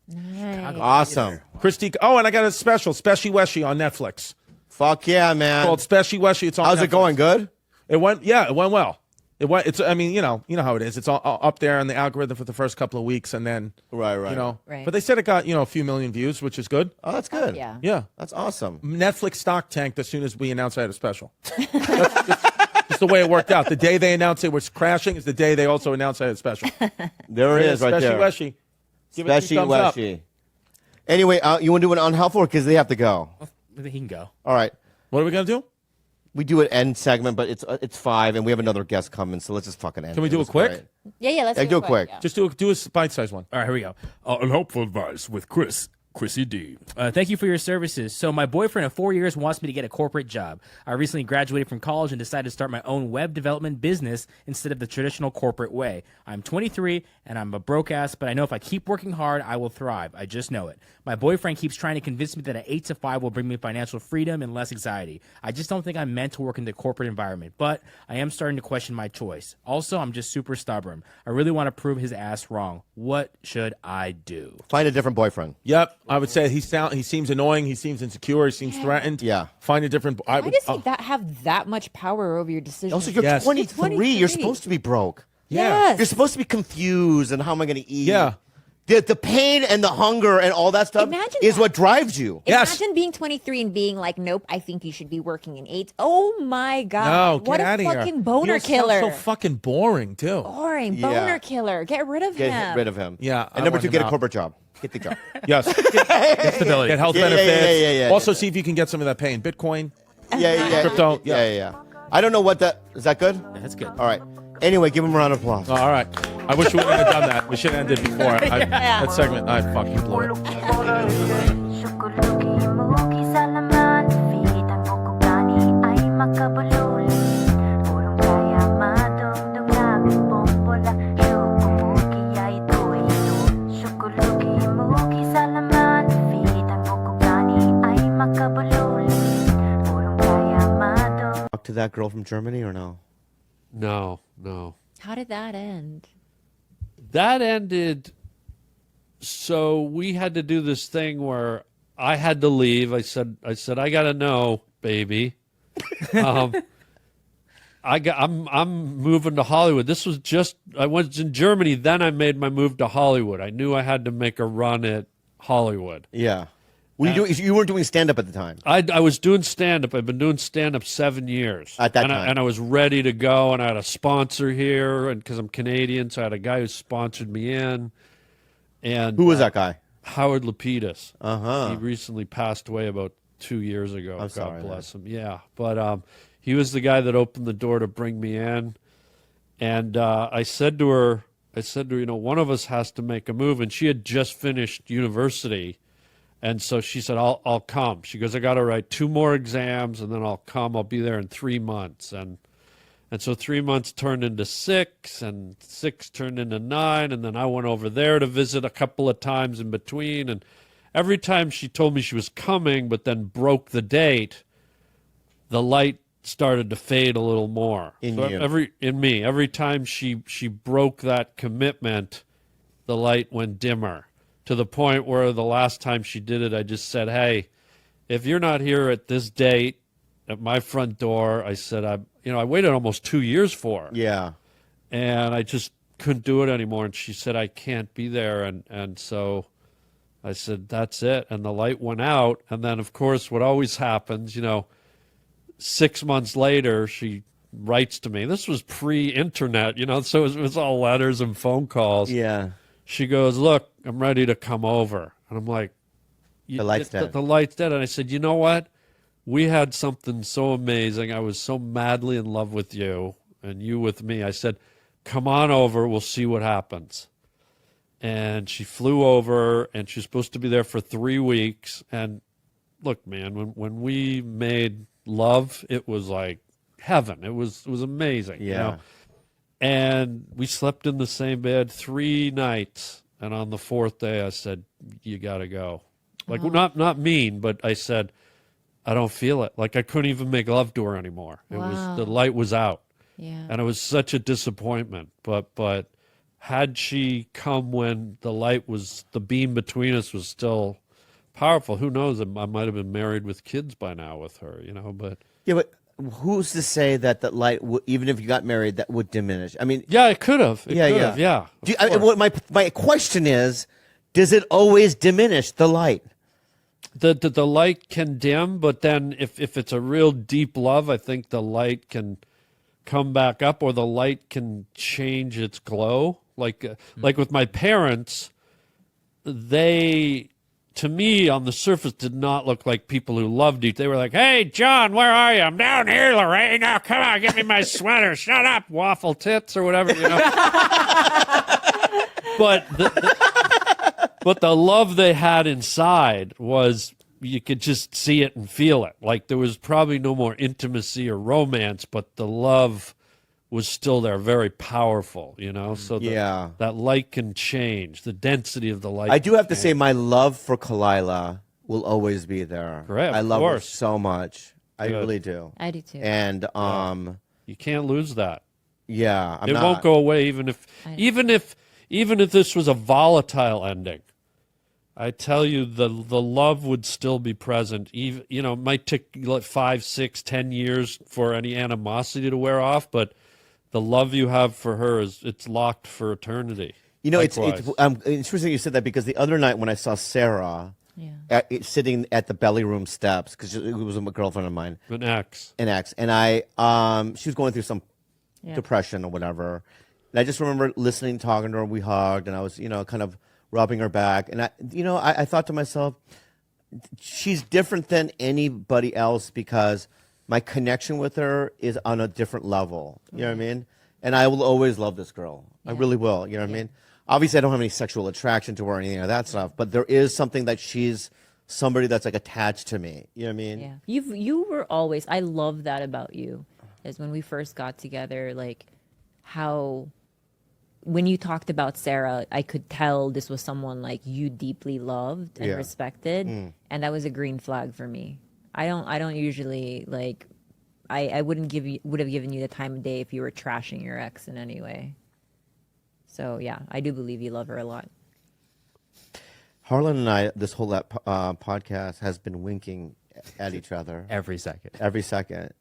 Awesome. Christy. Oh, and I got a special, Special Weshy on Netflix. Fuck yeah, man. Called Special Weshy. It's on How's Netflix. it going? Good? It went well. It's. I mean, you know how it is. It's all up there in the algorithm for the first couple of weeks, and then Right. you know. Right. But they said it got a few million views, which is good. Oh, that's good. Yeah. Yeah. That's awesome. Netflix stock tanked as soon as we announced I had a special. That's the way it worked out. The day they announced it was crashing is the day they also announced I had a special. There it is right there. Weshy. Give it two Special thumbs up. Weshy. Anyway, you want to do an unhelpful because they have to go? He can go. All right. What are we going to do? We do an end segment, but it's 5, and we have another guest coming, so let's just fucking end. Can we do it It's quick? great. Yeah, let's Yeah, do it quick. Yeah. Just do a bite-sized one. All right, here we go. Unhelpful advice with Chrissy D. Thank you for your services. So my boyfriend of 4 years wants me to get a corporate job. I recently graduated from college and decided to start my own web development business instead of the traditional corporate way. I'm 23 and I'm a broke ass, but I know if I keep working hard, I will thrive. I just know it. My boyfriend keeps trying to convince me that an 8 to 5 will bring me financial freedom and less anxiety. I just don't think I'm meant to work in the corporate environment, but I am starting to question my choice. Also, I'm just super stubborn. I really want to prove his ass wrong. What should I do? Find a different boyfriend. Yep, I would say he seems annoying. He seems insecure. He seems threatened. Yeah. Find a different. Why does he have that much power over your decision? Also, you're Yes. 23. You're supposed to be broke. Yes. You're supposed to be confused and how am I going to eat? Yeah. The pain and the hunger and all that stuff Imagine is that. what drives you. Yes. Imagine being 23 and being like, nope, I think you should be working in 8. Oh my God. No, what get out a of here. fucking boner You killer. sound so fucking boring too. Boring. Yeah. Boner killer. Get rid of him. Get rid of him. Yeah, I And number want 2, him get a out. corporate job. Get the job. Yes. Get stability. Get health Yeah, yeah, benefits. yeah. Also, see if you can get some of that pay in Bitcoin. Yeah. Crypto, Yeah. I don't know what that is. That good? That's good. All right. Anyway, give him a round of applause. Oh, all right. I wish we wouldn't have done that. We should have ended before. That segment, I fucking blew it. Syukulugi-mugi sa laman Feet ang bukugani ay makabululi Purong kaya madugdugnamin Bombola Syukumugi ay ito Syukulugi-mugi sa laman Feet ang bukugani ay makabululi Purong kaya madugdugnamin Talk to that girl from Germany or no? No. How did that end? That ended. So we had to do this thing where I had to leave. I said, I gotta know, baby. I'm moving to Hollywood. This was just I was in Germany. Then I made my move to Hollywood. I knew I had to make a run at Hollywood. Yeah. You weren't doing stand up at the time. I was doing stand up. I've been doing stand up 7 years At that and time. and I was ready to go. And I had a sponsor here, and because I'm Canadian, so I had a guy who sponsored me in. And Who was that guy? Howard Lapidus. Uh-huh. He recently passed away about 2 years ago. I'm God sorry, bless him. Yeah, but he was the guy that opened the door to bring me in. And I said to her, one of us has to make a move. And she had just finished university. And so she said, I'll come. She goes, I got to write 2 more exams and then I'll come. I'll be there in 3 months. And so 3 months turned into 6 and 6 turned into 9. And then I went over there to visit a couple of times in between. And every time she told me she was coming, but then broke the date, the light started to fade a little more. In So you. Every time she broke that commitment, the light went dimmer. To the point where the last time she did it, I just said, hey, if you're not here at this date at my front door, I said, I waited almost 2 years for her. Yeah. And I just couldn't do it anymore. And she said, I can't be there. And so I said, that's it. And the light went out. And then, of course, what always happens, 6 months later, she writes to me. This was pre-internet, so it was all letters and phone calls. Yeah. She goes, look, I'm ready to come over. And I'm like, The light's dead. The light's dead. And I said, you know what? We had something so amazing. I was so madly in love with you and you with me. I said, come on over. We'll see what happens. And she flew over and she's supposed to be there for 3 weeks. And look, man, when we made love, it was like heaven. It was amazing. Yeah. And we slept in the same bed 3 nights. And on the 4th day, I said, you got to go. Like, not mean, but I said, I don't feel it. Like, I couldn't even make love to her anymore. It was, the light was out. Yeah. And it was such a disappointment. But had she come when the beam between us was still powerful, who knows? I might have been married with kids by now with her, but. Yeah, but who's to say that the light, even if you got married, that would diminish? I mean, Yeah, it could have. yeah. My question is, does it always diminish the light? The light can dim, but then if it's a real deep love, I think the light can come back up, or the light can change its glow. Like with my parents, they, to me, on the surface, did not look like people who loved each. They were like, "Hey, John, where are you? I'm down here, Lorraine. Now, come on, give me my sweater. Shut up, waffle tits," or whatever, But but the love they had inside was, you could just see it and feel it. Like, there was probably no more intimacy or romance, but the love was still there, very powerful, So that light can change. The density of the light. I do have to say, my love for Kalila will always be there. Correct, I of love her course. so much. I Good. really do. I do too. And You can't lose that. yeah, It won't go away, even if this was a volatile ending. I tell you, the love would still be present. Even it might take like 5, 6, 10 years for any animosity to wear off, but the love you have for her it's locked for eternity. It's Likewise. interesting you said that, because the other night when I saw Sarah sitting at the belly room steps, because it was a girlfriend of mine, An ex. and I she was going through some depression or whatever, and I just remember listening, talking to her. We hugged, and I was kind of rubbing her back, and I thought to myself, she's different than anybody else because my connection with her is on a different level. You know what I mean? And I will always love this girl. I really will. You know what I mean? Obviously, I don't have any sexual attraction to her or anything like that stuff, but there is something that she's somebody that's like attached to me. You know what I mean? Yeah. You were always, I love that about you, is when we first got together, like how when you talked about Sarah, I could tell this was someone like you deeply loved and respected, and that was a green flag for me. I don't usually like. I would have given you the time of day if you were trashing your ex in any way. So yeah, I do believe you love her a lot. Harlan and I, this whole podcast has been winking at each other Every second. every second.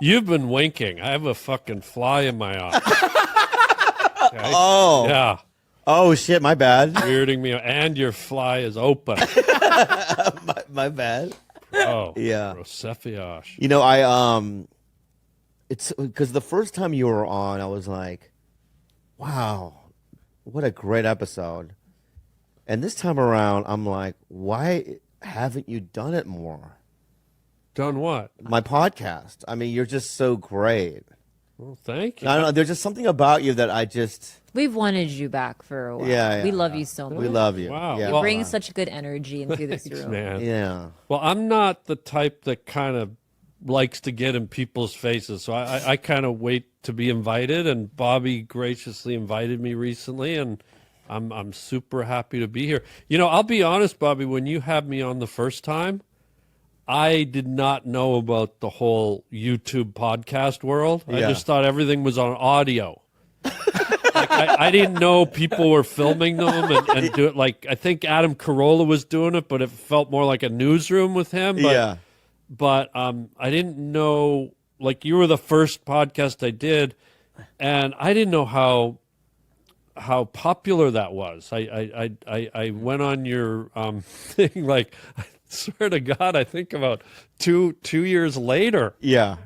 You've been winking. I have a fucking fly in my eye. Okay? Oh, Yeah. oh shit! My bad. Weirding me out. And your fly is open. My bad. Oh. Yeah. Rocephiage. It's because the first time you were on, I was like, wow, what a great episode. And this time around, I'm like, why haven't you done it more? Done what? My podcast. I mean, you're just so great. Well, thank you. I don't know. There's just something about you that I just, We've wanted you back for a while. Yeah, We yeah. love you so much. we love you. Wow. Yeah. Well, Bring such good energy into this room. Man. Yeah. Well, I'm not the type that kind of likes to get in people's faces, so I kind of wait to be invited. And Bobby graciously invited me recently, and I'm super happy to be here. I'll be honest, Bobby. When you had me on the first time, I did not know about the whole YouTube podcast world. I Yeah. just thought everything was on audio. I didn't know people were filming them and do it. Like, I think Adam Carolla was doing it, but it felt more like a newsroom with him. But, Yeah. But I didn't know, like, you were the first podcast I did, and I didn't know how popular that was. I went on your thing, like, I swear to God, I think about two years later. Yeah.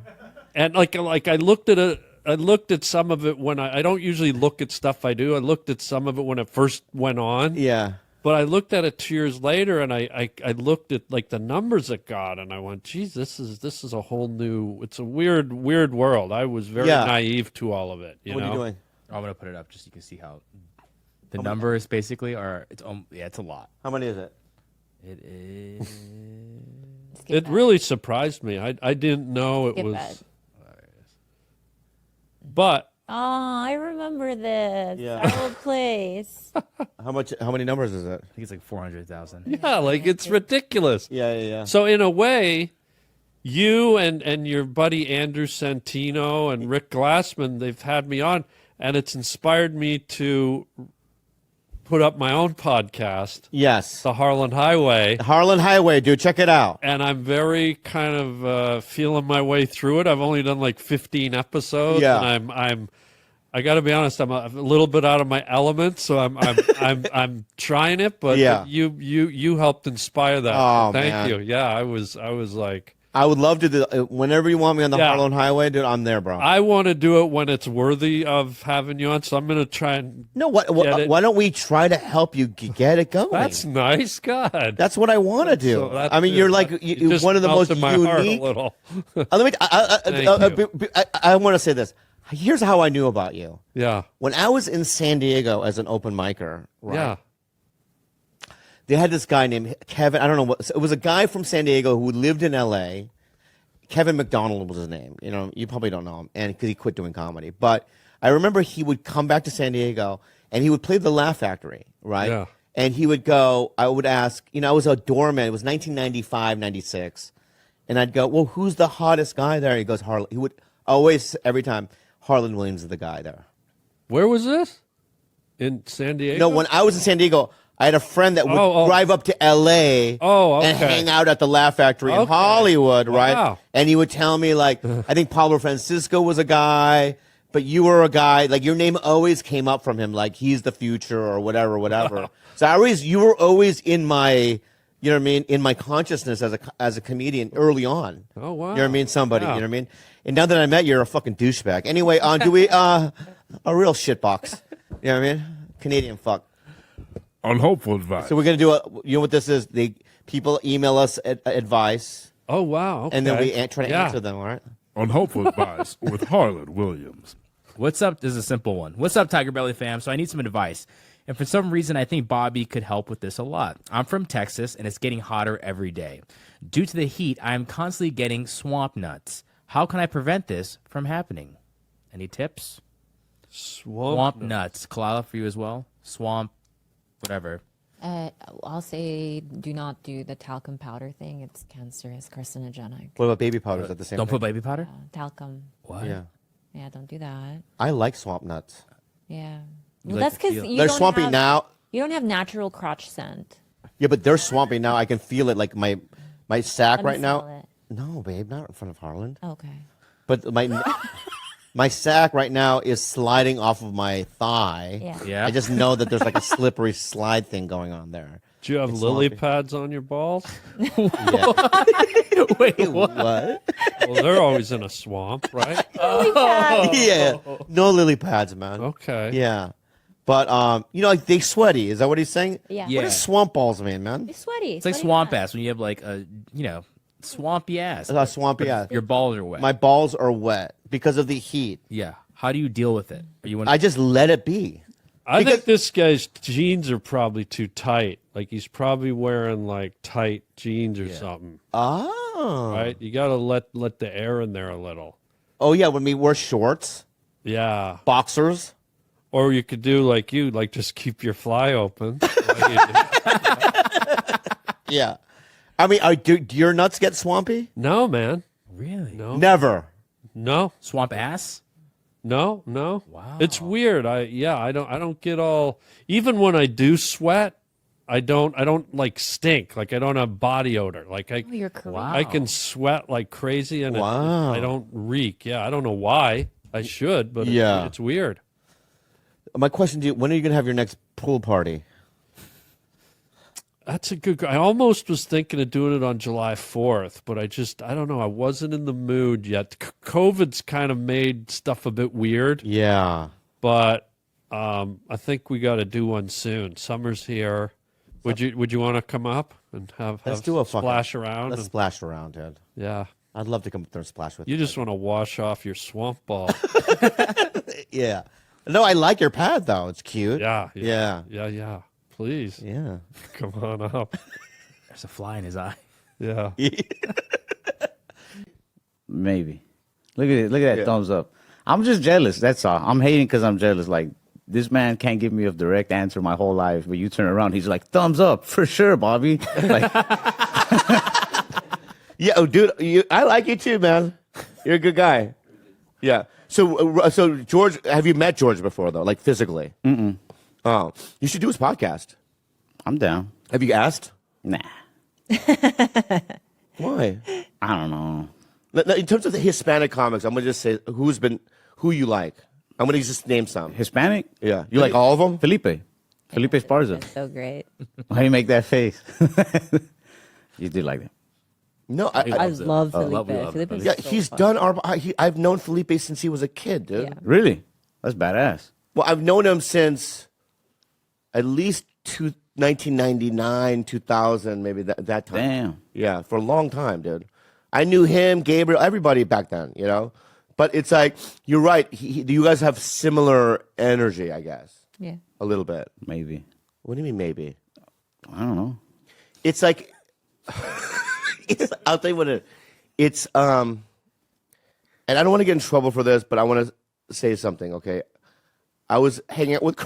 And like I looked at it. I looked at some of it when I don't usually look at stuff I do. I looked at some of it when it first went on. Yeah. But I looked at it 2 years later, and I looked at like the numbers it got, and I went, "Geez, this is a whole new. It's a weird world." I was very Yeah. naive to all of it. What are you doing? I'm gonna put it up just so you can see how the numbers basically are. It's a lot. How many is it? It is. It really surprised me. I didn't know it Skip was. ahead. But Oh, I remember this. Yeah. Our old place. How many numbers is it? I think it's like 400,000. yeah, like it's ridiculous. Yeah. So in a way, you and your buddy Andrew Santino and Rick Glassman, they've had me on, and it's inspired me to put up my own podcast, Yes. The Harlan Highway. Harlan Highway, dude. Check it out. And I'm very kind of feeling my way through it. I've only done like 15 episodes. Yeah. And I got to be honest, I'm a little bit out of my element, so I'm trying it. But Yeah. you helped inspire that. Oh, Thank man. you. Yeah, I was like, I would love to do whenever you want me on the Yeah. Harlan Highway, dude. I'm there, bro. I want to do it when it's worthy of having you on. So I'm going to try and. No, what? Get it. Why don't we try to help you get it going? That's nice, God. That's what I want to do. So that's I mean, it. you're like You just one of the most melted my heart a unique. little. Let me. Thank I want to say this. Here's how I knew about you. Yeah. When I was in San Diego as an open micer, right? Yeah. They had this guy named Kevin. I don't know what. It was a guy from San Diego who lived in L.A. Kevin McDonald was his name. You know, you probably don't know him, and because he quit doing comedy. But I remember he would come back to San Diego and he would play the Laugh Factory, right? Yeah. And he would go. I would ask. You know, I was a doorman. It was 1995, 96, and I'd go, "Well, who's the hottest guy there?" He goes, "Harlan." He would always, every time, Harlan Williams is the guy there. Where was this? In San Diego? No, when I was in San Diego, I had a friend that would Oh. drive up to L.A. Oh, and okay. hang out at the Laugh Factory in Okay. Hollywood, right? Wow. And he would tell me, like, I think Pablo Francisco was a guy, but you were a guy. Like, your name always came up from him, like, he's the future or whatever. So you were always in my, you know what I mean, in my consciousness as a comedian early on. Oh, wow. You know what I mean? Somebody, Wow. you know what I mean? And now that I met you, you're a fucking douchebag. Anyway, do we, a real shitbox. You know what I mean? Canadian fuck. Unhopeful advice. So we're gonna do you know what this is? People email us advice, Oh, wow. Okay. and then we try to Yeah. answer them. All right. Unhopeful advice with Harlan Williams. What's up? This is a simple one. What's up, Tiger Belly fam? So I need some advice. And for some reason, I think Bobby could help with this a lot. I'm from Texas, and it's getting hotter every day. Due to the heat, I am constantly getting swamp nuts. How can I prevent this from happening? Any tips? Swamp nuts. Kalala for you as well? Swamp, whatever. I'll say do not do the talcum powder thing. It's cancerous, carcinogenic. What about baby powders at the same Don't time? put baby powder? Talcum. What? Yeah. Yeah, don't do that. I like swamp nuts. Yeah. You Well, like that's the because feel. you They're don't swampy have, now. You don't have natural crotch scent. Yeah, but they're swampy now. I can feel it, like my sack Let me right now. smell it. No, babe, not in front of Harlan. Okay. But my sack right now is sliding off of my thigh. Yeah. Yeah. I just know that there's like a slippery slide thing going on there. Do you have It's lily swampy. pads on your balls? Yeah. Wait, what? What? Well, they're always in a swamp, right? Yeah. No lily pads, man. Okay. Yeah. But you know, like they sweaty. Is that what he's saying? Yeah. What Yeah. does swamp balls mean, man? It's sweaty. It's like sweaty swamp nuts. ass when you have like a, swampy ass. Swampy ass. Your balls are wet. My balls are wet because of the heat. Yeah. How do you deal with it? Are you I just let it be. I Because- think this guy's jeans are probably too tight. Like he's probably wearing like tight jeans or something. Oh. Right? You got to let the air in there a little. Oh yeah, when we wear shorts, Yeah. boxers. Or you could do like you, like just keep your fly open. Yeah. I mean, do your nuts get swampy? No, man. Really? No. Never. No. Swamp ass? No. Wow. It's weird. I don't get all, even when I do sweat, I don't like stink. Like I don't have body odor. Like Oh, you're correct. Wow. I can sweat like crazy and Wow. I don't reek. Yeah, I don't know why. I should, but Yeah. it's weird. My question to you: when are you gonna have your next pool party? That's a good. I almost was thinking of doing it on July 4th, but I don't know. I wasn't in the mood yet. COVID's kind of made stuff a bit weird, Yeah. but I think we got to do one soon. Summer's here. Would you want to come up and have do a fucking- splash around? Let's and- splash around, Ted. yeah. I'd love to come up there and splash with You just want to wash off your swamp ball. Yeah. No, I like your pad though. It's cute. Yeah. Yeah. Please Yeah. come on up. There's a fly in his eye. Yeah. Maybe. Look at that thumbs up. I'm just jealous. That's all. I'm hating because I'm jealous. Like this man can't give me a direct answer my whole life, but you turn around, he's like thumbs up for sure, Bobby. Like, Yeah, oh, dude, I like you too, man. You're a good guy. Yeah. So George, have you met George before though, like physically? Mm-mm. Oh, you should do his podcast. I'm down. Have you asked? Nah. Why? I don't know. In terms of the Hispanic comics, I'm gonna just say who you like. I'm gonna just name some. Hispanic? Yeah. You like all of them? Felipe Esparza. So great. Why do you make that face? You do like that. No, I love Felipe. Felipe is Yeah, so he's fun. done I've known Felipe since he was a kid, dude. Yeah. Really? That's badass. Well, I've known him since at least 1999, 2000, maybe that time. Damn. Yeah, for a long time, dude. I knew him, Gabriel, everybody back then, you know? But it's like, you're right. You guys have similar energy, I guess. Yeah. A little bit. Maybe. What do you mean, maybe? I don't know. It's like, I'll tell you what it's, and I don't want to get in trouble for this, but I want to say something, okay? I was hanging out with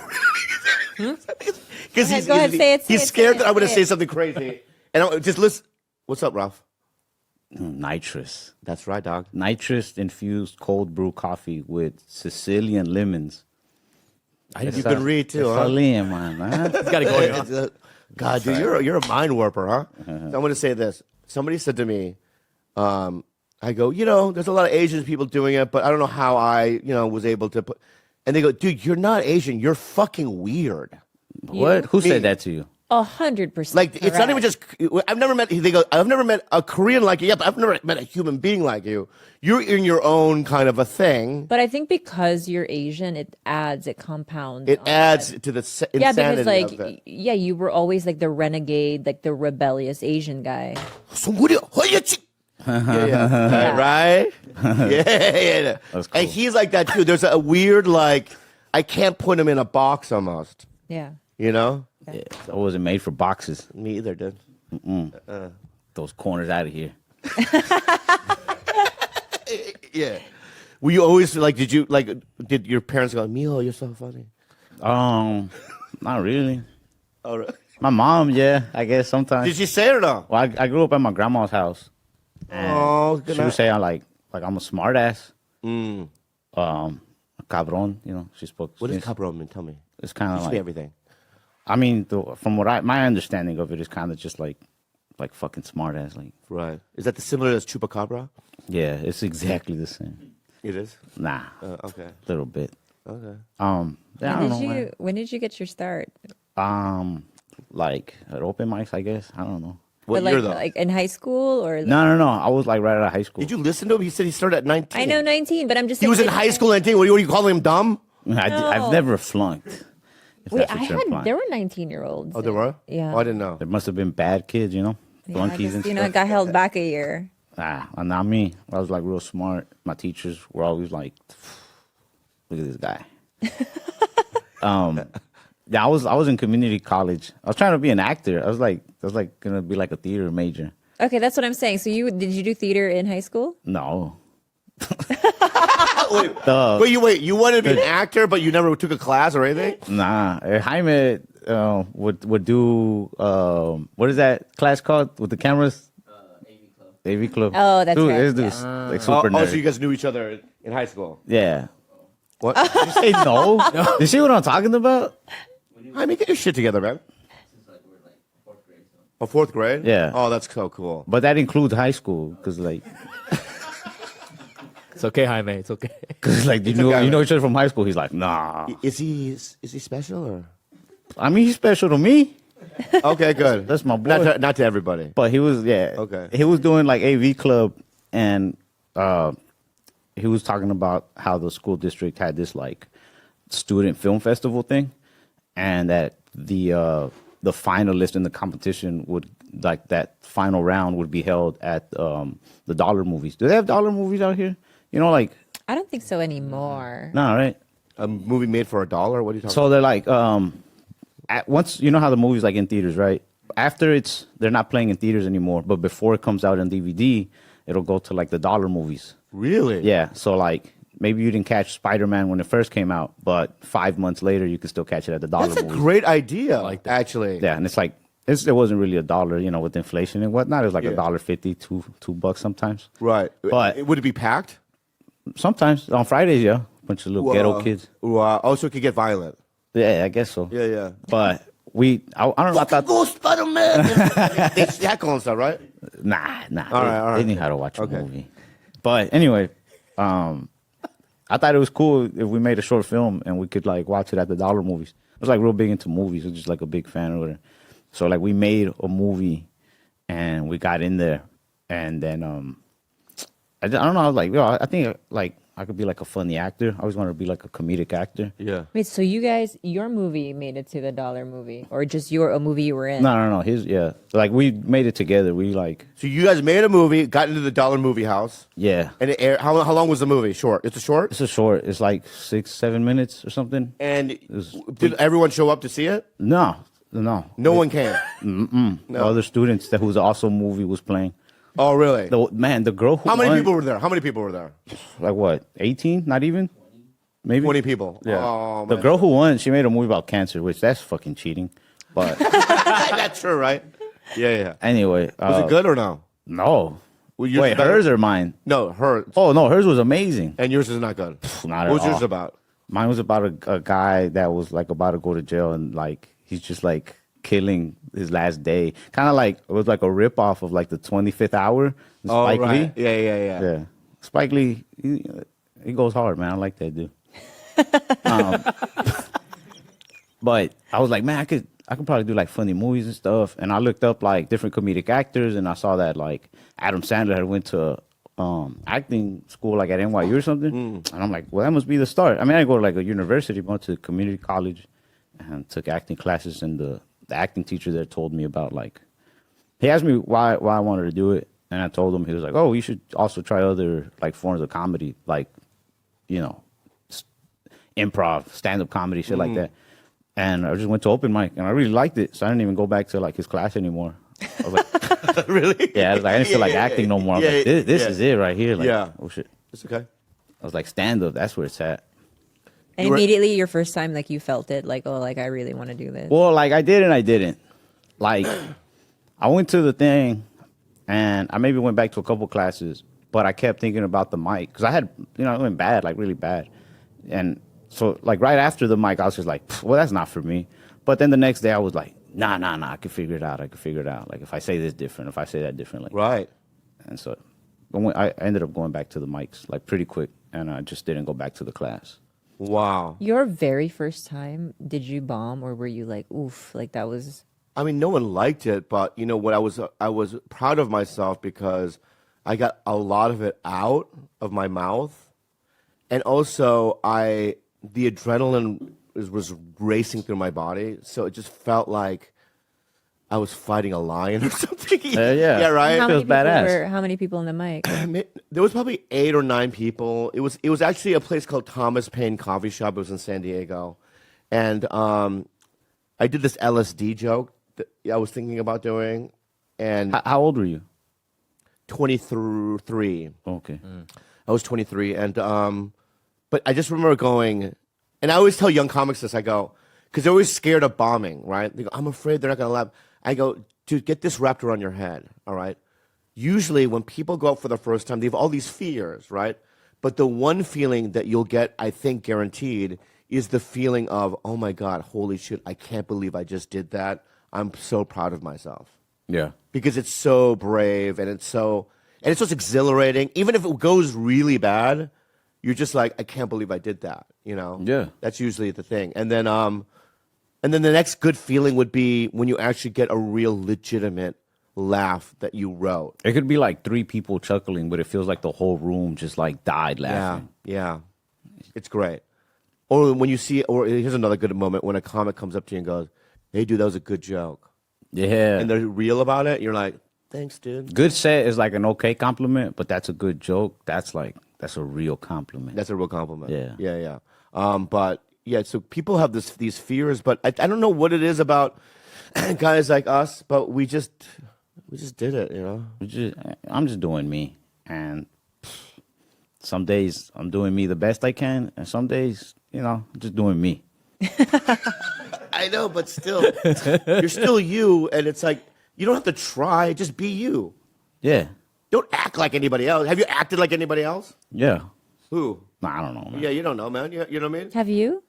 because Go ahead, say it, say he's it, scared say that it, I'm going to say say it. something crazy. And I'm just listen. What's up, Ralph? Nitrous. That's right, dog. Nitrous infused cold brew coffee with Sicilian lemons. You can read too, huh? Italian, man. Huh? He's got it going on. God, dude, you're a mind warper, huh? So I'm going to say this. Somebody said to me, I go, there's a lot of Asian people doing it, but I don't know how I, was able to put. And they go, dude, you're not Asian. You're fucking weird. What? Who said that to you? 100%. Like, it's not even just. I've never met. They go, I've never met a Korean like you. Yeah, but I've never met a human being like you. You're in your own kind of a thing. But I think because you're Asian, it compounds. It on adds that. to the Yeah, insanity because like, of it. yeah, you were always like the renegade, like the rebellious Asian guy. Yeah. Right? Yeah. That's cool. And he's like that too. There's a weird, like, I can't put him in a box almost. Yeah. You know? Yeah, I wasn't made for boxes. Me either, dude. Those corners out of here. Yeah. Were you always like, did your parents go, Milo, you're so funny? Not really. Oh, really? My mom, yeah, I guess sometimes. Did she say it or no? Well, I grew up at my grandma's house. And good she would night. say I'm like I'm a smart ass. Cabron, she spoke. What does cabron mean? Tell me. It's kind of Teach like me everything. I mean, from what my understanding of it is kind of just like fucking smart ass. Like, Right. Is that the similar as chupacabra? yeah, it's exactly the same. It is? Nah, Okay. a little bit. Okay. Yeah, I don't know. Man. When did you get your start? Like at open mics, I guess. I don't know. What But year, like, though? like in high school or? No. I was like right out of high school. Did you listen to him? He said he started at 19. I know 19, but I'm just. He saying, was in did high you- school at 19. What are you calling him dumb? I've never flunked. if Wait, that's what I you're had. implying. There were 19-year-olds. Oh, there were? Yeah. Oh, I didn't know. There must have been bad kids, Yeah, I flunkies just, and it stuff. got held back a year. Not me. I was like real smart. My teachers were always like, "Look at this guy." Yeah, I was in community college. I was trying to be an actor. I was gonna be like a theater major. Okay, that's what I'm saying. So did you do theater in high school? No. Wait, you wanted to be an actor, but you never took a class or anything? Nah. Jaime would do what is that class called with the cameras? AV Club. Oh, that's Dude, right, this dude's like super nerd. So you guys knew each other in high school? Yeah. What? Did you say no? You see what I'm talking about? I mean, get your shit together, man. Oh, fourth grade? Yeah. Oh, that's so cool. But that includes high school, because like It's okay, Jaime. It's okay. you know each other from high school. He's like, nah. Is he special or? I mean, he's special to me. Okay, good. That's my boy. Not to everybody. But he was, yeah. Okay. He was doing like AV Club, and he was talking about how the school district had this like student film festival thing, and that the finalist in the competition would like that final round would be held at the dollar movies. Do they have dollar movies out here? Like I don't think so anymore. no, right? A movie made for $1? What are you talking So they're like, once you know how the movie's like in theaters, right? After they're not playing in theaters anymore, but before it comes out on DVD, it'll go to like the dollar movies. Really? Yeah. So like maybe you didn't catch Spider-Man when it first came out, but 5 months later you can still catch it at the dollar That's a movies. great idea, actually. Yeah, and it's like it wasn't really $1, you know, with inflation and whatnot. It was like Yeah. $1.50, $2 sometimes. Right. But would it be packed? sometimes on Fridays, yeah, bunch of little ghetto kids. Wow. Also, it could get violent. Yeah, I guess so. Yeah, yeah. But I don't know. I thought, Go Spider-Man! They heckle and stuff, right? nah. All right. They knew how to watch a movie. But anyway, I thought it was cool if we made a short film and we could like watch it at the dollar movies. I was like real big into movies. I was just like a big fan of it. So like we made a movie and we got in there, and then I don't know. I was like, yo, I think like I could be like a funny actor. I always wanted to be like a comedic actor. Yeah. Wait, so you guys, your movie made it to the dollar movie, or just a movie you were in? No. Like we made it together. We like, So you guys made a movie, got into the dollar movie house, yeah. and it aired. How long was the movie? Short. It's a short. It's a short. It's like 6-7 minutes or something. And did everyone show up to see it? No. No one came. The other students that whose also movie was playing. Oh, really? The girl who How many won- people were there? How many people were there? Like what? 18? Not even? Maybe 20 people. Yeah. Oh, the man. girl who won, she made a movie about cancer, which that's fucking cheating. But That's true, right? Yeah, yeah. anyway, Was it good or no? No. Well, yours Wait, is better? hers or mine? No, hers. Oh no, hers was amazing. And yours is not good. Not What was at yours all. about? Mine was about a guy that was like about to go to jail, and like he's just like killing his last day. Kind of like it was like a rip off of like the 25th Hour. Spike Lee. right. Yeah. Yeah. Spike Lee, he goes hard, man. I like that dude. But I was like, man, I could probably do like funny movies and stuff. And I looked up like different comedic actors, and I saw that like Adam Sandler had went to acting school like at NYU or something. And I'm like, well, that must be the start. I mean, I didn't go to like a university, but I went to community college and took acting classes. And the acting teacher there told me about like, he asked me why I wanted to do it. And I told him, he was like, oh, you should also try other like forms of comedy, like, you know, improv, stand-up comedy, shit like that. And I just went to open mic, and I really liked it, so I didn't even go back to like his class anymore. I was like, Really? yeah, I was like, I didn't feel like acting no more. I was like, this yeah. is it right here. Like, Yeah. oh shit. It's okay. I was like, stand-up, that's where it's at. And immediately, your first time, like you felt it, like, oh, like I really want to do this. Well, like I did and I didn't. Like, I went to the thing, and I maybe went back to a couple classes, but I kept thinking about the mic because I had, you know, it went bad, like really bad, and so like right after the mic, I was just like, well, that's not for me. But then the next day, I was like, nah, I can figure it out. Like if I say this different, if I say that differently, Right. and so I ended up going back to the mics like pretty quick, and I just didn't go back to the class. Wow. Your very first time, did you bomb, or were you like, oof, like that was? I mean, no one liked it, but you know what? I was proud of myself because I got a lot of it out of my mouth, and also the adrenaline was racing through my body, so it just felt like I was fighting a lion or something. Yeah, right. How feels badass. How many people in the mic? There was probably 8 or 9 people. It was actually a place called Thomas Paine Coffee Shop. It was in San Diego, and I did this LSD joke that I was thinking about doing. And How old were you? 23. Okay. I was 23, and but I just remember going, and I always tell young comics this. I go, because they're always scared of bombing, right? They go, I'm afraid they're not gonna laugh. I go, dude, get this wrapped around your head, all right? Usually, when people go out for the first time, they have all these fears, right? But the one feeling that you'll get, I think, guaranteed, is the feeling of, oh my God, holy shit, I can't believe I just did that. I'm so proud of myself. Yeah. Because it's so brave and it's so exhilarating. Even if it goes really bad, you're just like, I can't believe I did that. You know? Yeah. That's usually the thing. And then the next good feeling would be when you actually get a real legitimate laugh that you wrote. It could be like 3 people chuckling, but it feels like the whole room just like died laughing. Yeah. It's great. Or when you see, or here's another good moment when a comic comes up to you and goes, hey, dude, that was a good joke. Yeah. And they're real about it. You're like, thanks, dude. Good set is like an okay compliment, but that's a good joke. That's a real compliment. That's a real compliment. Yeah. Yeah. But yeah, so people have these fears, but I don't know what it is about guys like us, but we just did it, you know? I'm just doing me. And some days I'm doing me the best I can, and some days, you know, I'm just doing me. I know, but still, you're still you, and it's like you don't have to try. Just be you. Yeah. Don't act like anybody else. Have you acted like anybody else? Yeah. Who? Nah, I don't know, man. Yeah, you don't know, man. You know what I mean? Have you?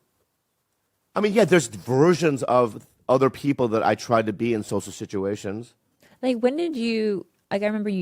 I mean, yeah, there's versions of other people that I tried to be in social situations. Like, when did you, like, I remember you